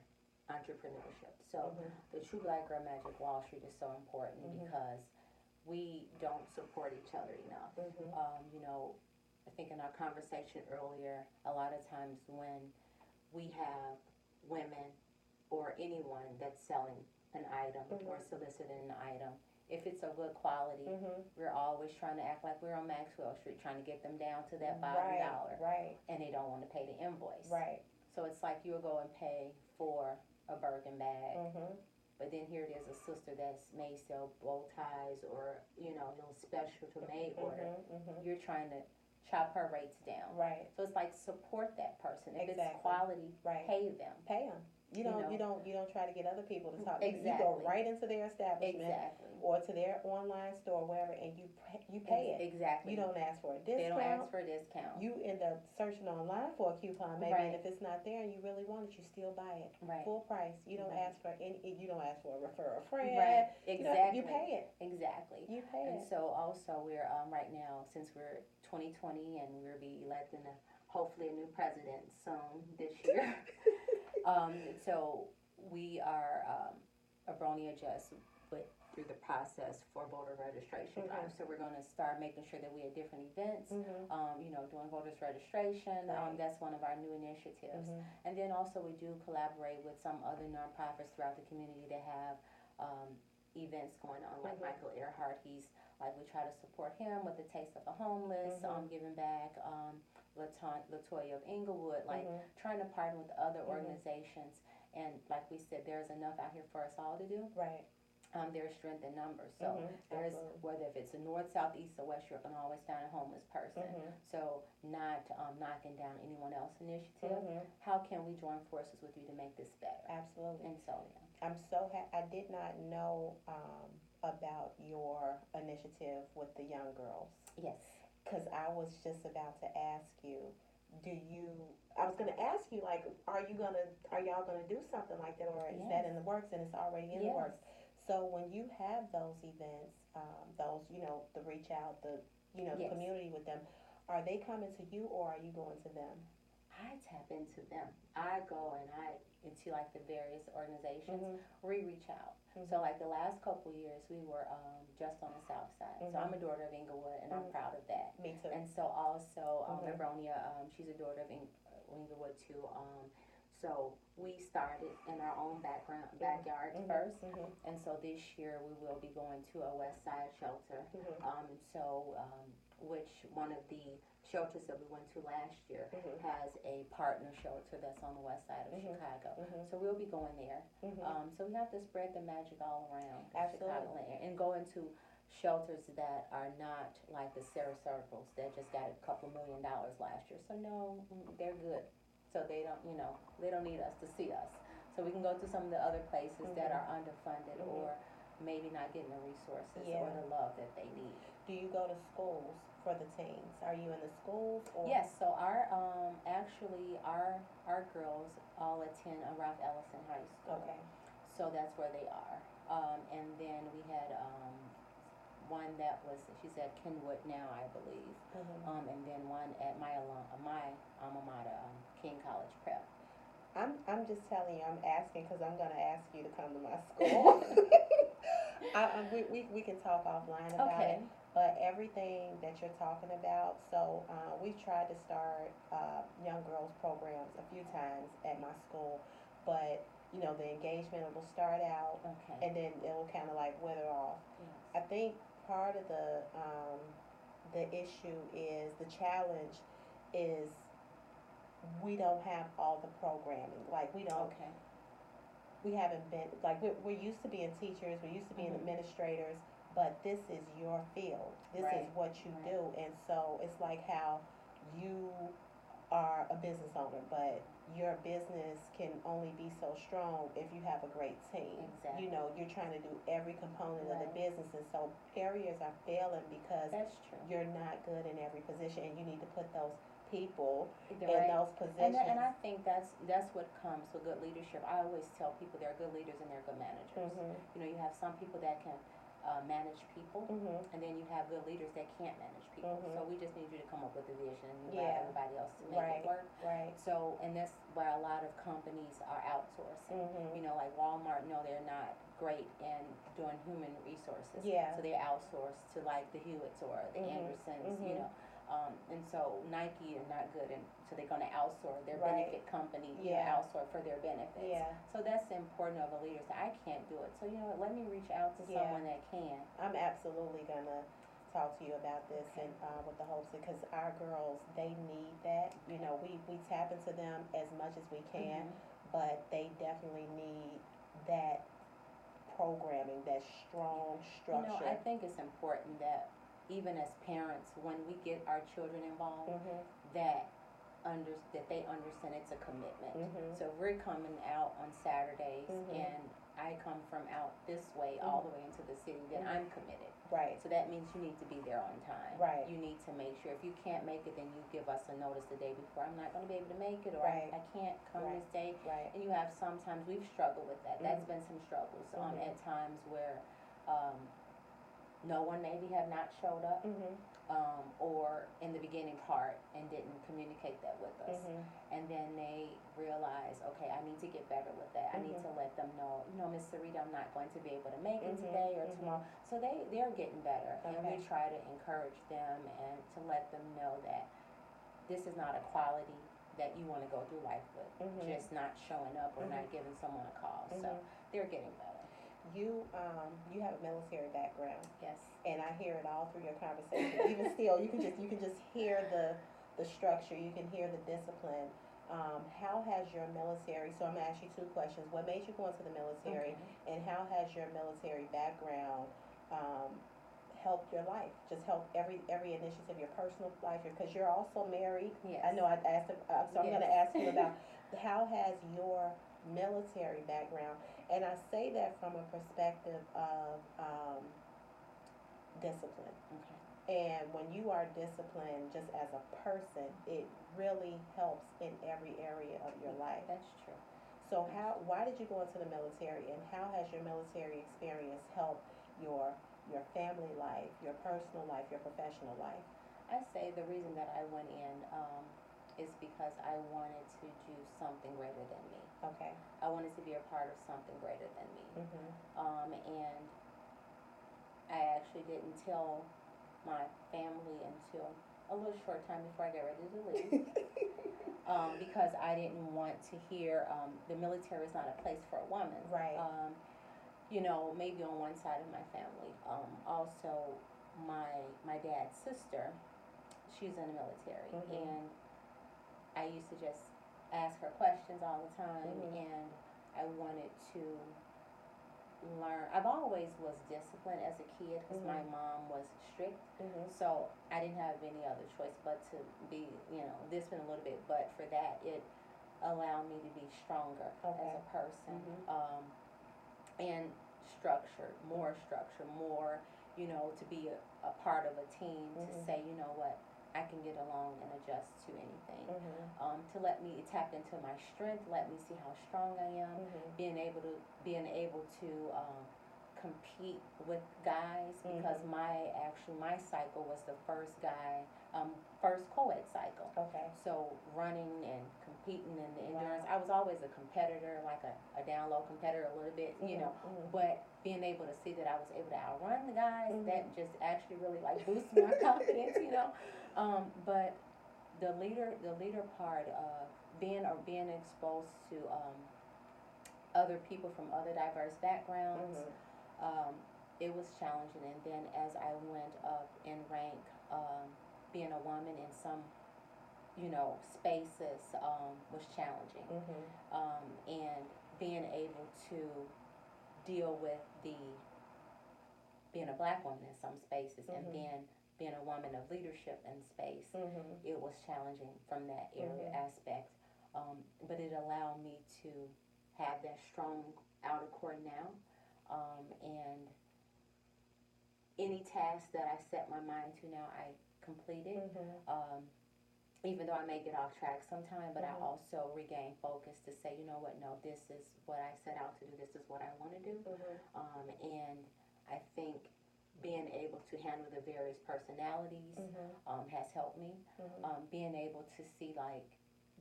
entrepreneurship. So the True Black Girl Magic Wall Street is so important because we don't support each other enough. You know, I think in our conversation earlier, a lot of times when we have women or anyone that's selling an item or soliciting an item, if it's of good quality, we're always trying to act like we're on Maxwell Street, trying to get them down to that $5, Right. and they don't want to pay the invoice. Right. So it's like you'll go and pay for a Birkin bag, but then here it is, a sister that may sell bow ties or, you know, little special to made order. You're trying to chop her rates down. Right. So it's like support that person. If Exactly. it's quality, pay them. Pay them. You don't try to get other people to talk. Exactly. You go right into their establishment Exactly. or to their online store, wherever, and you pay it. Exactly. You don't ask for a discount. They don't ask for a discount. You end up searching online for a coupon, maybe, and if it's not there and you really want it, you still buy it full price. You don't ask for any. You don't ask for a refer a friend. Right. Exactly. You pay it. Exactly. You pay it. And so also we're right now, since we're 2020 and we'll be electing hopefully a new president soon this year. So we are Abronia just went through the process for voter registration drive. So we're going to start making sure that we have different events, you know, doing voters registration. That's one of our new initiatives. And then also we do collaborate with some other nonprofits throughout the community that have events going on, like Michael Earhart. He's like, we try to support him with the Taste of the Homeless, giving back. Latoya of Inglewood, like trying to partner with other organizations. And like we said, there's enough out here for us all to do. Right. There's strength in numbers. So there's, whether if it's a north, south, east, or west, you're going to always find a homeless person. So not knocking down anyone else's initiative. How can we join forces with you to make this better? Absolutely. And so, yeah. I'm so I did not know about your initiative with the young girls. Yes. Because I was just about to ask you, I was going to ask you, like, are y'all going to do something like that, or is that in the works, and it's already in the works? So when you have those events, those, you know, the reach out, the community with them, are they coming to you, or are you going to them? I tap into them. I go into like the various organizations, we reach out. So like the last couple years, we were just on the south side. So I'm a daughter of Inglewood, and I'm proud of that. Me too. And so also, Abronia, she's a daughter of Inglewood too. So we started in our own backyards first. And so this year we will be going to a West Side shelter. Which one of the shelters that we went to last year has a partner shelter that's on the west side of Chicago. So we'll be going there. So we have to spread the magic all around Chicago and go into shelters that are not like the Sarah Circles that just got a couple $1 million last year. So no, they're good. So they don't need us to see us. So we can go to some of the other places that are underfunded or maybe not getting the resources or the love that they need. Do you go to schools for the teens? Are you in the schools? Or? Yes. So our girls all attend Ralph Ellison High School. Okay. So that's where they are. And then we had one that was, she's at Kenwood now, I believe. And then one at my alma mater, King College Prep. I'm just telling you, I'm asking because I'm going to ask you to come to my school. We can talk offline about it. But everything that you're talking about, so we've tried to start young girls programs a few times at my school, but you know the engagement will start out and then it will kind of like wither off. I think part of the issue is the challenge is we don't have all the programming. Like we don't. We haven't been like we're used to being teachers. We're used to being administrators. But this is your field. This is what you do. And so it's like how you are a business owner, but your business can only be so strong if you have a great team. Exactly. You know, you're trying to do every component of the business, and so areas are failing because you're not good in every position, and you need to put those people in Right. those positions. And I think that's what comes with good leadership. I always tell people they're good leaders and they're good managers. You know, you have some people that can manage people, and then you have good leaders that can't manage people. So we just need you to come up with a vision and you allow everybody else to make it work. Right. So, and that's why a lot of companies are outsourcing. You know, like Walmart, no, they're not great in doing human resources. Yeah. So they outsource to like the Hewitts or the Andersons, you know. And so Nike is not good, and so they're going to outsource their benefit company, you know, outsource for their benefits. Yeah. So that's important of a leader. So I can't do it. So you know what? Let me reach out to someone that can. I'm absolutely gonna talk to you about this and with the hopes, because our girls, they need that. You know, we tap into them as much as we can, but they definitely need that programming, that strong structure. You know, I think it's important that even as parents, when we get our children involved, that they understand it's a commitment. So if we're coming out on Saturdays and I come from out this way all the way into the city, then I'm committed. Right. So that means you need to be there on time. Right. You need to make sure if you can't make it, then you give us a notice the day before. I'm not going to be able to make it, or I can't come this day. Right. And you have sometimes we've struggled with that. That's been some struggles at times where no one maybe have not showed up, or in the beginning part and didn't communicate that with us. And then they realize, okay, I need to get better with that. I need to let them know, you know, Miss Syreeta, I'm not going to be able to make it today or tomorrow. So they're getting better, and we try to encourage them and to let them know that this is not a quality that you want to go through life with, just not showing up or not giving someone a call. So they're getting better. You have a military background. Yes. And I hear it all through your conversation. Even still, you can just hear the structure. You can hear the discipline. How has your military? So I'm gonna ask you two questions. What made you go into the military, and how has your military background helped your life? Just help every initiative, your personal life, because you're also married. Yes. I know I asked him, so I'm gonna ask you about how has your military background, and I say that from a perspective of discipline. And when you are disciplined just as a person, it really helps in every area of your life. That's true. So why did you go into the military, and how has your military experience helped your family life, your personal life, your professional life? I say the reason that I went in is because I wanted to do something greater than me. Okay. I wanted to be a part of something greater than me. And I actually didn't tell my family until a little short time before I got ready to leave. Because I didn't want to hear the military is not a place for a woman. Right. You know, maybe on one side of my family. Also, my dad's sister, she's in the military, and I used to just ask her questions all the time, and I wanted to learn. I've always was disciplined as a kid because my mom was strict, so I didn't have any other choice but to be, you know, disciplined a little bit. But for that, it allowed me to be stronger as a person, and structure, more, you know, to be a part of a team, to say, you know what, I can get along and adjust to anything. To let me tap into my strength, let me see how strong I am, being able to compete with guys, because my cycle was the first co-ed cycle. Okay. So running and competing in the endurance, I was always a competitor, like a down low competitor a little bit, you know, but being able to see that I was able to outrun the guys, that just actually really like boosted my confidence, you know. But the leader part of being exposed to other people from other diverse backgrounds, it was challenging. And then as I went up in rank, being a woman in some, you know, spaces was challenging. And being able to deal with being a black woman in some spaces, and then being a woman of leadership in space, it was challenging from that area aspect. But it allowed me to have that strong outer core now, and any task that I set my mind to now, I completed. even though I may get off track sometime, but I Mhm. also regain focus to say, you know what, no, this is what I set out to do, this is what I want to do. Mhm. And I think being able to handle the various personalities Mhm. has helped me. Mhm. Being able to see like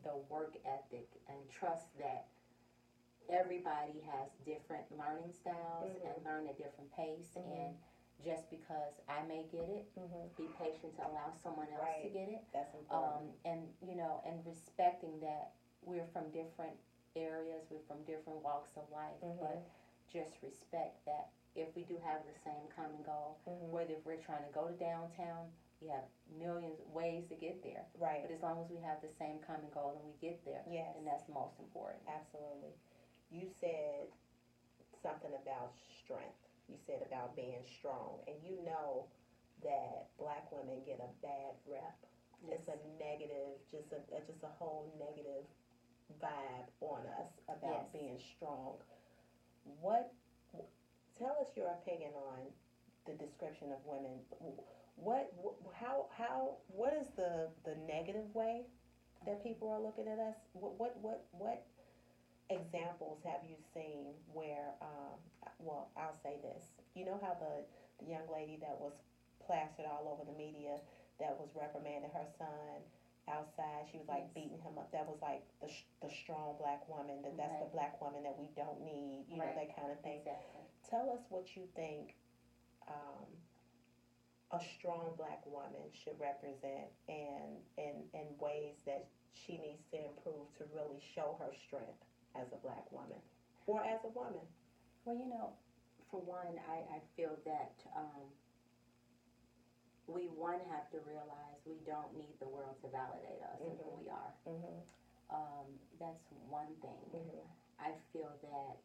the work ethic and trust that everybody has different learning styles and Mhm. learn at different pace, Mhm. and just because I may get it, Mhm. be patient to allow someone else to Right. get it. That's important. And and respecting that we're from different areas, we're from different walks of life, Mhm. but just respect that if we do have the same common goal, Mhm. whether if we're trying to go to downtown, we have millions of ways to get there. Right. But as long as we have the same common goal and we get there, Yes. then that's the most important. Absolutely. You said something about strength. You said about being strong, and you know that black women get a bad rep. Yes. It's a negative, just a whole negative vibe on us about Yes. being strong. What? Tell us your opinion on the description of women. What? How? What is the negative way that people are looking at us? What examples have you seen where, well, I'll say this. You know how the young lady that was plastered all over the media that was reprimanding her son outside, she was like Yes. beating him up. That was like the strong black woman, that's the Right. black woman that we don't need, you know, Right. that kind of thing. Exactly. Tell us what you think um, a strong black woman should represent and ways that she needs to improve to really show her strength as a black woman or as a woman. Well, for one, I feel that we, one, have to realize we don't need the world to validate us and who we are. Mhm. That's one thing. Mhm. I feel that,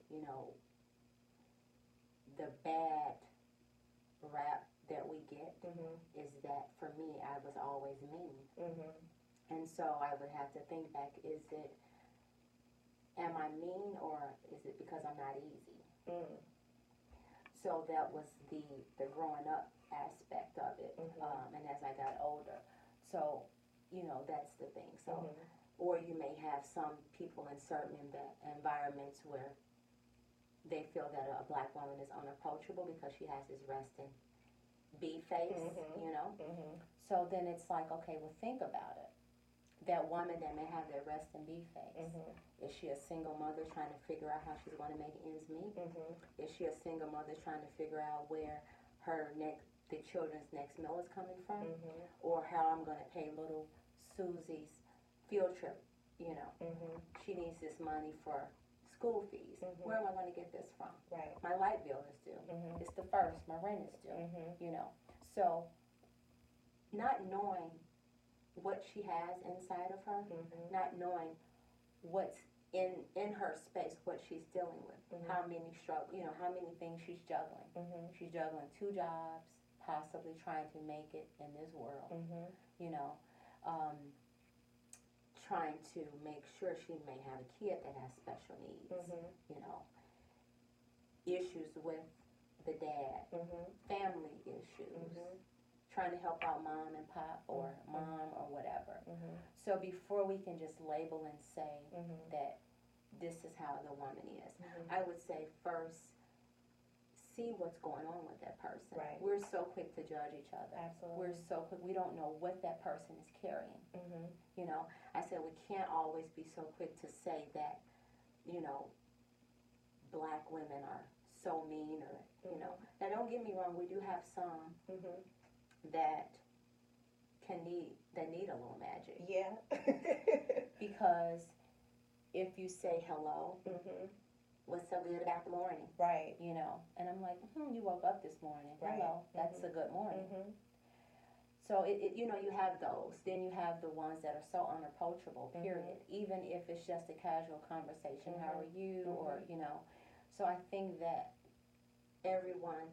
you know, the bad rap that we get Mhm. is that for me, I was always mean. Mhm. And so I would have to think back, am I mean, or is it because I'm not easy? Mm. So that was the growing up aspect of it. Mhm. And as I got older, so that's the thing. So, Mhm. or you may have some people in certain environments where they feel that a black woman is unapproachable because she has this resting bee face, Mhm. Mhm. So then it's like, okay, well, think about it. That woman that may have that resting bee face, Mhm. is she a single mother trying to figure out how she's going to make ends meet? Mhm. Is she a single mother trying to figure out where the children's next meal is coming from? Mhm. Or how I'm going to pay little Susie's field trip? Mhm. She needs this money for school fees. Mhm. Where am I going to get this from? Right. My light bill is due. Mhm. It's the first. My rent is due. Mhm. So not knowing what she has inside of her, Mhm. not knowing what's in her space, what she's dealing with, Mhm. how many how many things she's juggling. Mhm. She's juggling two jobs, possibly trying to make it in this world. Mhm. You know, um, trying to make sure she may have a kid that has special needs. Mhm. You know, issues with the dad, Mhm. family issues. Mhm. Trying to help out mom and pop or Mhm. mom or whatever. Mhm. So before we can just label and say Mhm. that this is how the woman is, Mhm. I would say first see what's going on with that person. Right. We're so quick to judge each other. Absolutely. We're so quick. We don't know what that person is carrying. Mhm. I said we can't always be so quick to say that, black women are so mean or. Now don't get me wrong, we do have some Mhm. that need a little magic. Yeah. Because if you say hello, Mhm. what's so good about the morning? Right. And I'm like, you woke up this morning. Right. Hello, that's a good morning. Mhm. So you have those. Then you have the ones that are so unapproachable. Period. Even if it's just a casual conversation, how are you? Or So I think that every woman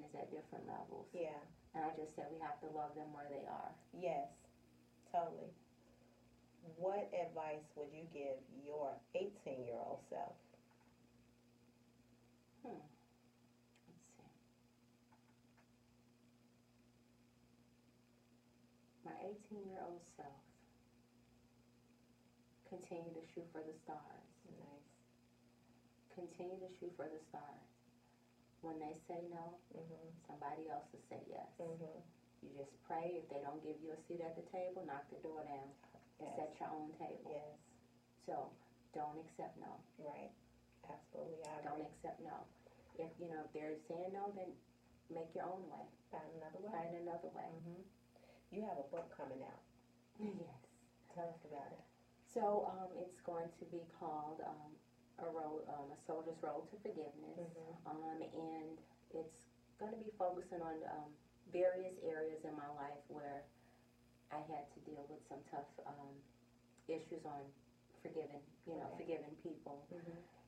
is at different levels. Yeah. And I just said we have to love them where they are. Yes. Totally. What advice would you give your 18-year-old self? Let's see. My 18-year-old self, continue to shoot for the stars. Nice. Continue to shoot for the stars. When they say no, somebody else will say yes. You just pray. If they don't give you a seat at the table, knock the door down and set your own table. Yes. So don't accept no. Right. Absolutely. I agree. Don't accept no. If they're saying no, then make your own way. Find another way. Find another way. You have a book coming out. Yes. Tell us about it. So it's going to be called A Soldier's Road to Forgiveness, and it's going to be focusing on various areas in my life where I had to deal with some tough issues on forgiving people.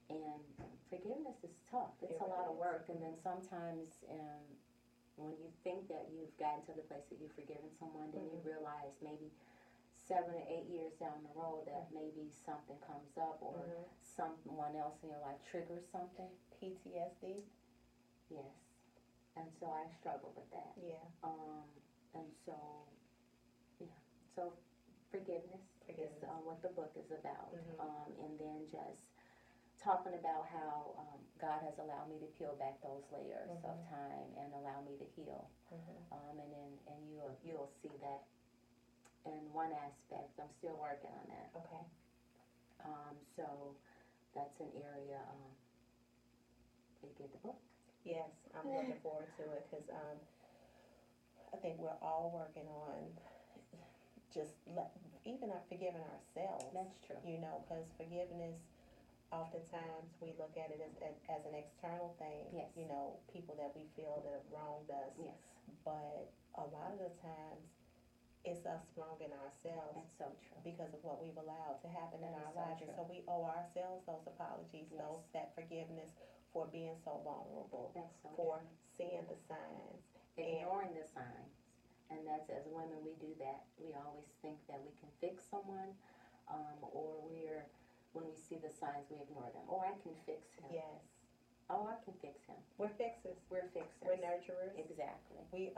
And forgiveness is tough. It's a lot of work. And then sometimes when you think that you've gotten to the place that you've forgiven someone, then you realize maybe 7 or 8 years down the road that maybe something comes up or someone else in your life triggers something. PTSD? Yes. And so I struggle with that. Yeah. And so, so forgiveness is what the book is about. And then just talking about how God has allowed me to peel back those layers of time and allow me to heal. And you'll see that in one aspect. I'm still working on that. Okay. So that's an area to get the book. Yes, I'm looking forward to it because I think we're all working on even forgiving ourselves. That's true. Because forgiveness, oftentimes we look at it as an external thing. Yes. People that we feel that have wronged us. Yes. But a lot of the times, it's us wronging ourselves. That's so true. Because of what we've allowed to happen in our so lives. true. And so we owe ourselves those apologies, Yes. that forgiveness for being so vulnerable, That's so for true. seeing the signs. Ignoring the signs. And that's, as women, we do that. We always think that we can fix someone, or when we see the signs, we ignore them. Oh, I can fix him. Yes. Oh, I can fix him. We're fixers. We're fixers. We're nurturers. Exactly. We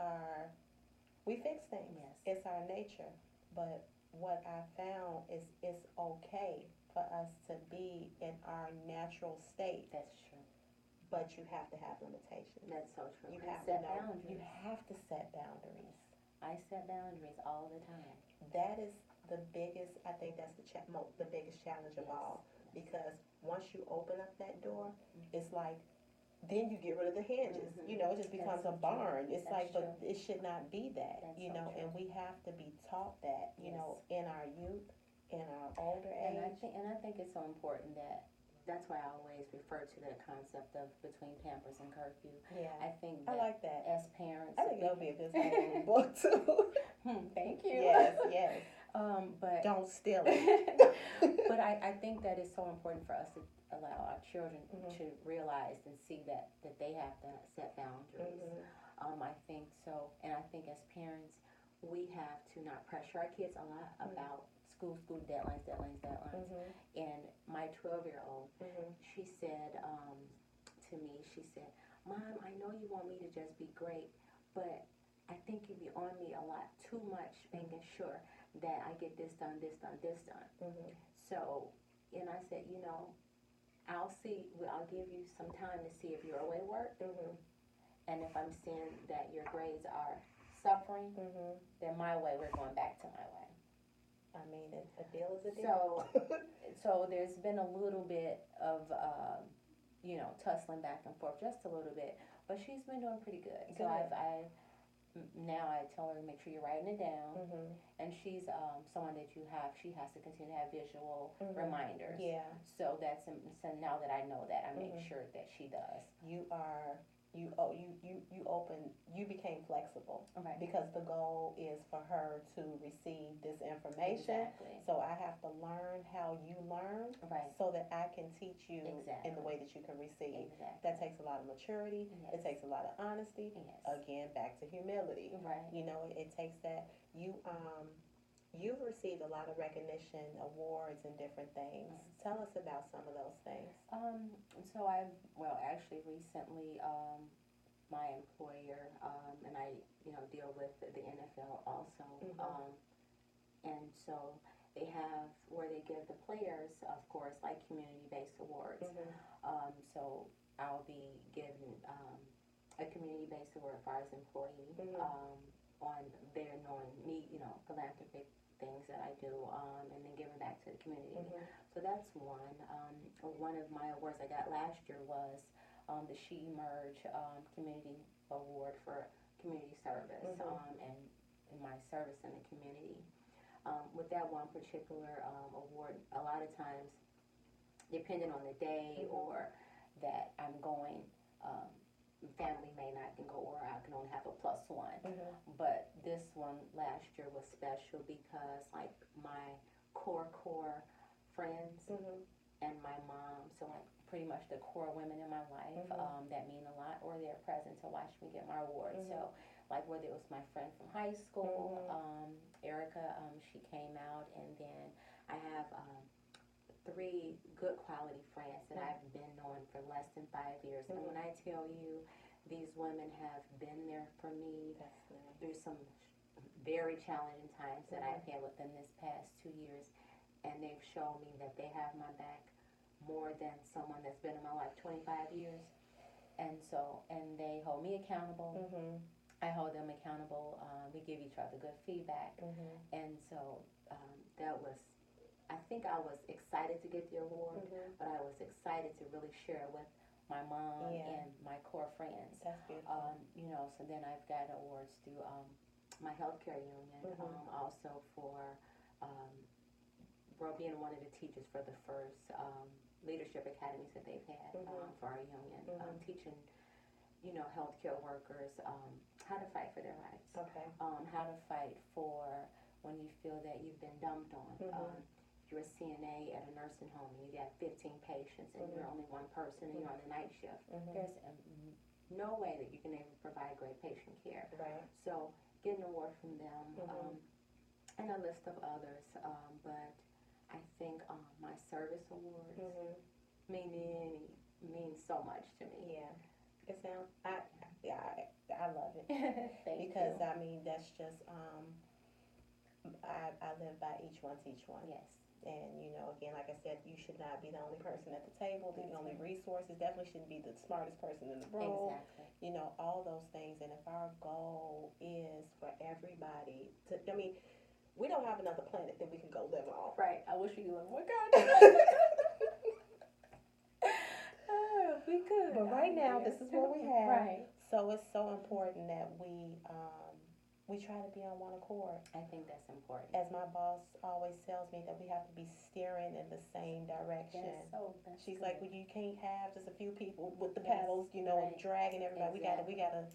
fix things. Yes. It's our nature. But what I found is it's okay for us to be in our natural state. That's true. But you have to have limitations. That's so true. You And have set to know. boundaries. You have to set boundaries. I set boundaries all the time. That is the biggest. I think that's the biggest challenge of Yes. all. Because once you open up that door, it's like then you get rid of the hinges. It just becomes That's a so true. barn. It's That's like, but true. it should not be that. That's so true. And we have to be taught that. Yes. In our youth, in our older And age. I think it's so important that's why I always refer to the concept of between Pampers and curfew. Yeah. I think I like that. as parents. I think that would be a good title of the book too. Thank you. Yes. But Don't steal it. but I think that it's so important for us to allow our children to realize and see that they have to set boundaries. I think so, and I think as parents, we have to not pressure our kids a lot about school deadlines. And my 12-year-old, she said to me, Mom, I know you want me to just be great, but I think you be on me a lot too much, making sure that I get this done. So, and I said, I'll give you some time to see if your way worked. And if I'm seeing that your grades are suffering, then my way, we're going back to my way. I mean, a deal is a deal. So there's been a little bit of, tussling back and forth, just a little bit. But she's been doing pretty good. So now I tell her, make sure you're writing it down. And she's someone that she has to continue to have visual reminders. Yeah. So now that I know that, I make sure that she does. You became flexible. Right. Because the goal is for her to receive this information. Exactly. So I have to learn how you learn. Right. So that I can teach you Exactly. in the way that you can receive. Exactly. That takes a lot of maturity. Yes. It takes a lot of honesty. Yes. Again, back to humility. Right. It takes that. You've received a lot of recognition, awards, and different things. Tell us about some of those things. So actually recently, my employer, and I, deal with the NFL also, And so they have where they give the players, of course, like community-based awards. So I'll be giving a community-based award for as employee on their knowing me, philanthropic things that I do, and then giving back to the community. So that's one. One of my awards I got last year was the She Emerge Community Award for community service and my service in the community. With that one particular award, a lot of times, depending on the day or that I'm going, family may not can go, or I can only have a +1. But this one last year was special because, like, my core friends and my mom, so like pretty much the core women in my life that mean a lot, or they're present to watch me get my award. So, like, whether it was my friend from high school, Erica, she came out, and then I have 3 good quality friends that I've been knowing for less than 5 years. And when I tell you, these women have been there for me through some very challenging times that I've had with them this past 2 years, and they've shown me that they have my back more than someone that's been in my life 25 years. And so, and they hold me accountable. I hold them accountable. We give each other good feedback. And so that was, I think I was excited to get the award, but I was excited to really share it with my mom and my core friends. That's beautiful. So then I've got awards through my healthcare union, also for being one of the teachers for the first leadership academies that they've had for our union, teaching, healthcare workers how to fight for their rights, how to fight for when you feel that you've been dumped on. If you're a CNA at a nursing home and you got 15 patients and you're only one person and you're on the night shift, there's no way that you can ever provide great patient care. So get an award from them, and a list of others, but I think my service awards mean so much to me. It sounds, I love it. Thank because you. I mean, that's just I live by each one, teach one. Yes. And again, like I said, you should not be the only person at the table, the only resources. Definitely shouldn't be the smartest person in the room. Exactly. All those things. And if our goal is for everybody to, we don't have another planet that we can go live on. Right. I wish we could live on. We could. But right now, this is what we have. Right. So it's so important that we try to be on one accord. I think that's important. As my boss always tells me, that we have to be steering in the same direction. She's good. like, well, you can't have just a few people with the paddles, dragging everybody. Exactly. We gotta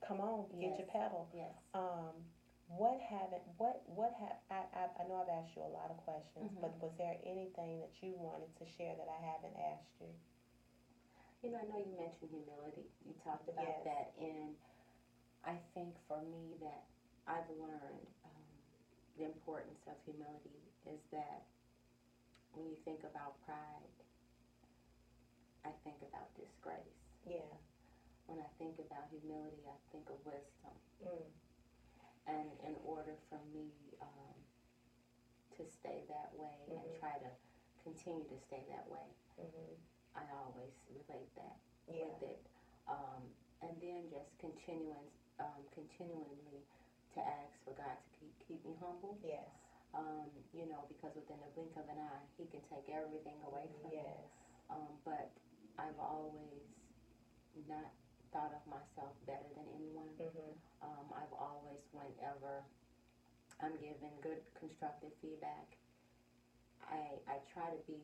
come on, get your paddle. Yes. I know I've asked you a lot of questions, but was there anything that you wanted to share that I haven't asked you? I know you mentioned humility. You talked about that, and I think for me that I've learned the importance of humility is that when you think about pride, I think about disgrace. Yeah. When I think about humility, I think of wisdom. And in order for me to stay that way and try to continue to stay that way, I always relate that with it. And then just continually to ask for God to keep me humble. Yes. Because within the blink of an eye, He can take everything away from me. But I've always not thought of myself better than anyone. I've always, whenever I'm given good constructive feedback, I try to be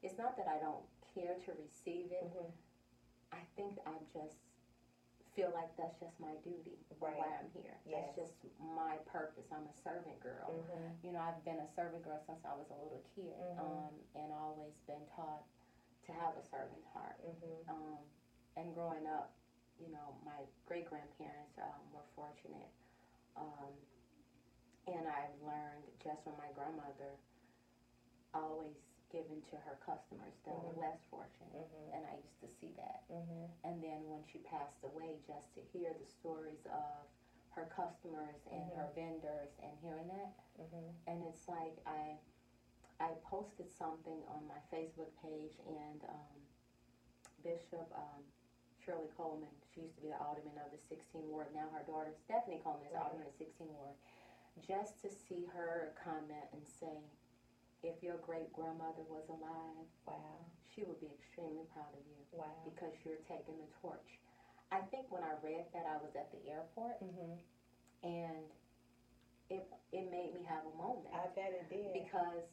it's not that I don't care to receive it. I think I just feel like that's just my duty, why I'm here. That's just my purpose. I'm a servant girl. I've been a servant girl since I was a little kid, and always been taught to have a servant heart. And growing up, my great-grandparents were fortunate. And I've learned just from my grandmother always given to her customers that were less fortunate. And I used to see that. And then when she passed away, just to hear the stories of her customers and her vendors and hearing that. And it's like I posted something on my Facebook page, and Bishop Shirley Coleman, she used to be the alderman of the 16th Ward. Now her daughter Stephanie Coleman is the alderman of the 16th Ward. Just to see her comment and say, if your great grandmother was alive, wow, she would be extremely proud of you. wow, Because you're taking the torch. I think when I read that, I was at the airport, and it made me have a moment. I bet it did. Because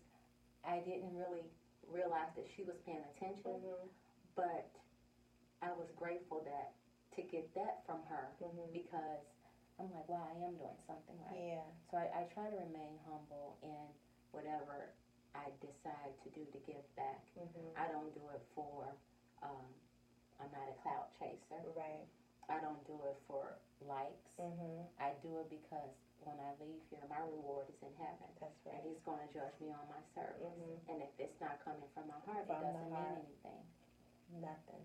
I didn't really realize that she was paying attention, but I was grateful to get that from her, because I'm like, wow, I am doing something right. Yeah. So I try to remain humble in whatever I decide to do to give back. I don't do it for, I'm not a clout chaser. Right. I don't do it for likes. I do it because when I leave here, my reward is in heaven. That's right. And He's going to judge me on my service. And if it's not coming from my heart, From it doesn't the heart. mean anything. Nothing.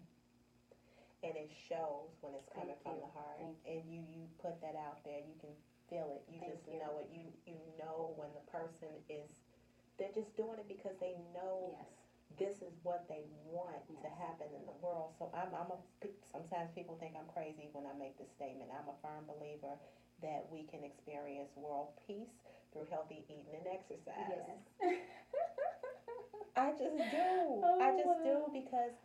And it shows when it's coming from the heart. And you put that out there. You can feel it. You just know it. You know when the person is, they're just doing it because they know this is what they want to happen in the world. So sometimes people think I'm crazy when I make this statement. I'm a firm believer that we can experience world peace through healthy eating and exercise. Yes. I just do. I just do, because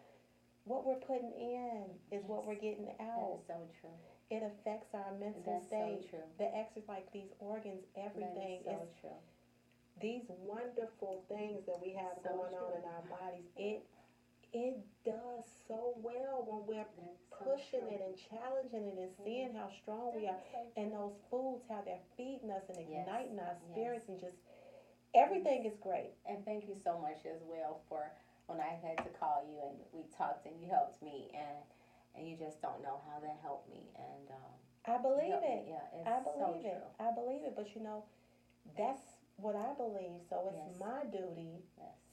what we're putting in is what we're getting out. That is so true. It affects our mental state. So true. The exercise, like these organs, everything that is so is true. These wonderful things that we have going on in our bodies. It does so well when we're pushing it and challenging it and seeing how strong we are. And those foods, how they're feeding us and igniting our spirits, and just everything is great. And thank you so much as well for when I had to call you and we talked and you helped me, and you just don't know how that helped me. And I believe it. Yeah, it's I believe so it. true. I believe it. But that's what I believe. So it's my duty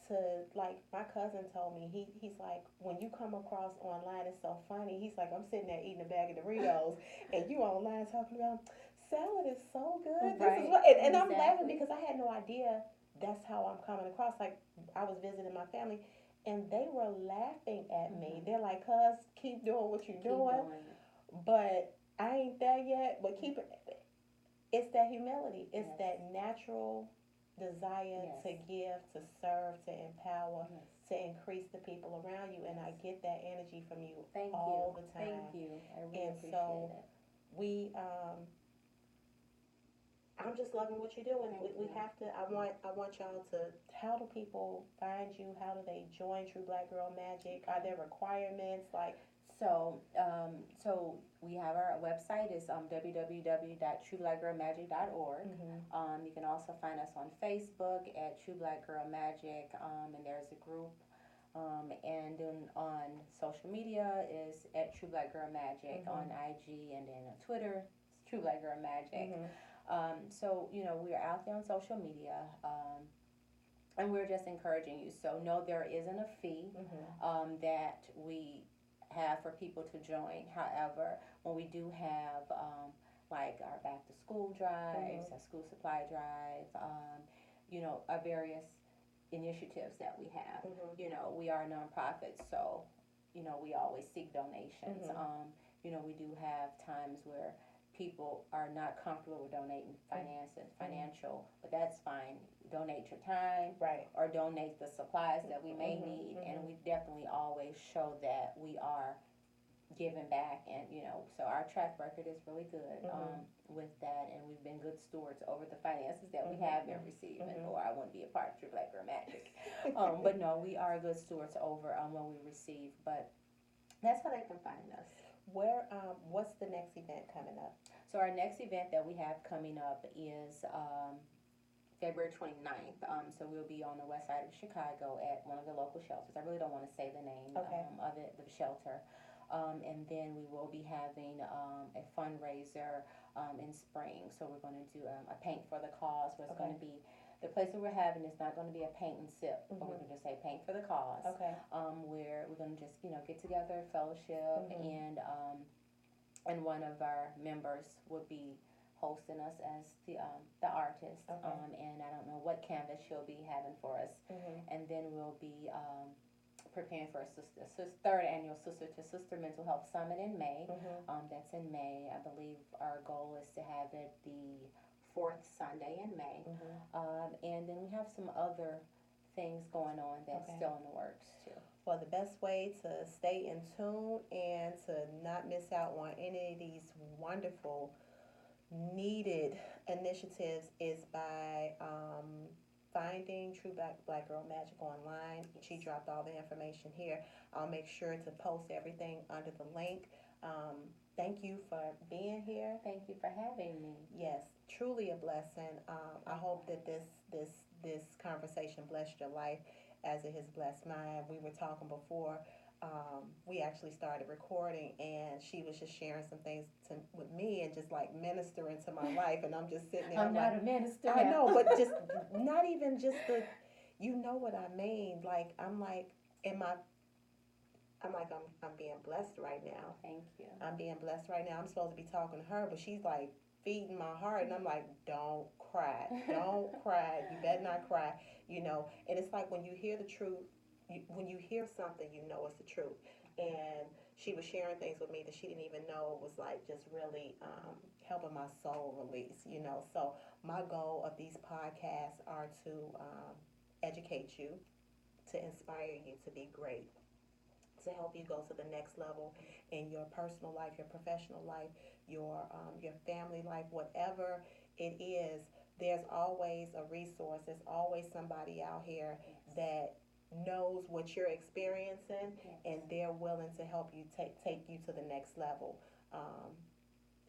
to, like my cousin told me, he's like, when you come across online, it's so funny. He's like, I'm sitting there eating a bag of Doritos and you online talking about salad is so good. Right. This is what, and I'm laughing because I had no idea that's how I'm coming across. Like, I was visiting my family and they were laughing at me. They're like, cuz, keep doing what you're doing. But I ain't there yet. But it's that humility. It's that natural desire to give, to serve, to empower, to increase the people around you. And I get that energy from you all the time. Thank you. I really appreciate it. I'm just loving what you're doing. We have to. I want y'all to. How do people find you? How do they join True Black Girl Magic? Are there requirements? So we have our website is www.trueblackgirlmagic.org. You can also find us on Facebook at True Black Girl Magic, and there's a group. And then on social media is at True Black Girl Magic on IG, and then on Twitter, it's True Black Girl Magic. So we are out there on social media, and we're just encouraging you. So no, there isn't a fee that we have for people to join. However, when we do have like our back to school drives, our school supply drive, our various initiatives that we have. We are a nonprofit, so we always seek donations. We do have times where people are not comfortable with donating financial, but that's fine. Donate your time, or donate the supplies that we may need, and we definitely always show that we are giving back, and so our track record is really good with that, and we've been good stewards over the finances that we have been receiving, or I wouldn't be a part of True Black Girl Magic. But no, we are good stewards over when we receive. But that's how they can find us. What's the next event coming up? So our next event that we have coming up is February 29th. So we'll be on the west side of Chicago at one of the local shelters. I really don't want to say the name of the shelter. And then we will be having a fundraiser in spring. So we're going to do a paint for the cause, where it's going to be, the place that we're having is not going to be a paint and sip, but we're going to just say paint for the cause. Where we're going to just, get together, fellowship, and one of our members would be hosting us as the artist. Okay. And I don't know what canvas she'll be having for us. Mhm. And then we'll be preparing for a third annual Sister to Sister Mental Health Summit in May. Mhm. That's in May. I believe our goal is to have it the fourth Sunday in May. And then we have some other things going on that's Okay. still in the works too. Well, the best way to stay in tune and to not miss out on any of these wonderful, needed initiatives is by finding True Black Girl Magic online. She dropped all the information here. I'll make sure to post everything under the link. Thank you for being here. Thank you for having me. Yes, truly a blessing. I hope that this conversation blessed your life as it has blessed mine. We were talking before we actually started recording, and she was just sharing some things with me and just like ministering to my life, and I'm just sitting there. I'm not like, a minister. I know, but just not even just the, you know what I mean? Like I'm like, I'm being blessed right now. Thank you. I'm being blessed right now. I'm supposed to be talking to her, but she's like feeding my heart, and I'm like, don't cry, don't cry. You better not cry, you know. And it's like when you hear the truth, when you hear something, you know it's the truth. And she was sharing things with me that she didn't even know it was like just really helping my soul release, you know. So my goal of these podcasts are to educate you, to inspire you to be great, to help you go to the next level in your personal life, your professional life, your family life, whatever it is. There's always a resource. There's always somebody out here that knows what you're experiencing, and they're willing to help you take you to the next level.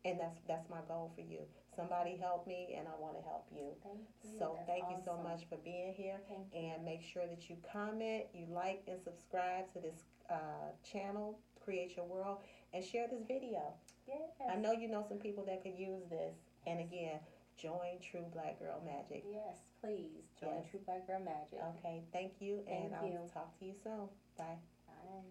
And that's my goal for you. Somebody help me, and I want to help you. Thank you. So thank you so awesome. much for being here. Thank you. And make sure that you comment, you like, and subscribe to this channel, Create Your World, and share this video. Yes. I know you know some people that could use this. And again, join True Black Girl Magic. Yes, please join Yes. True Black Girl Magic. Okay, thank you, and Thank you. I'll talk to you soon. Bye. Bye.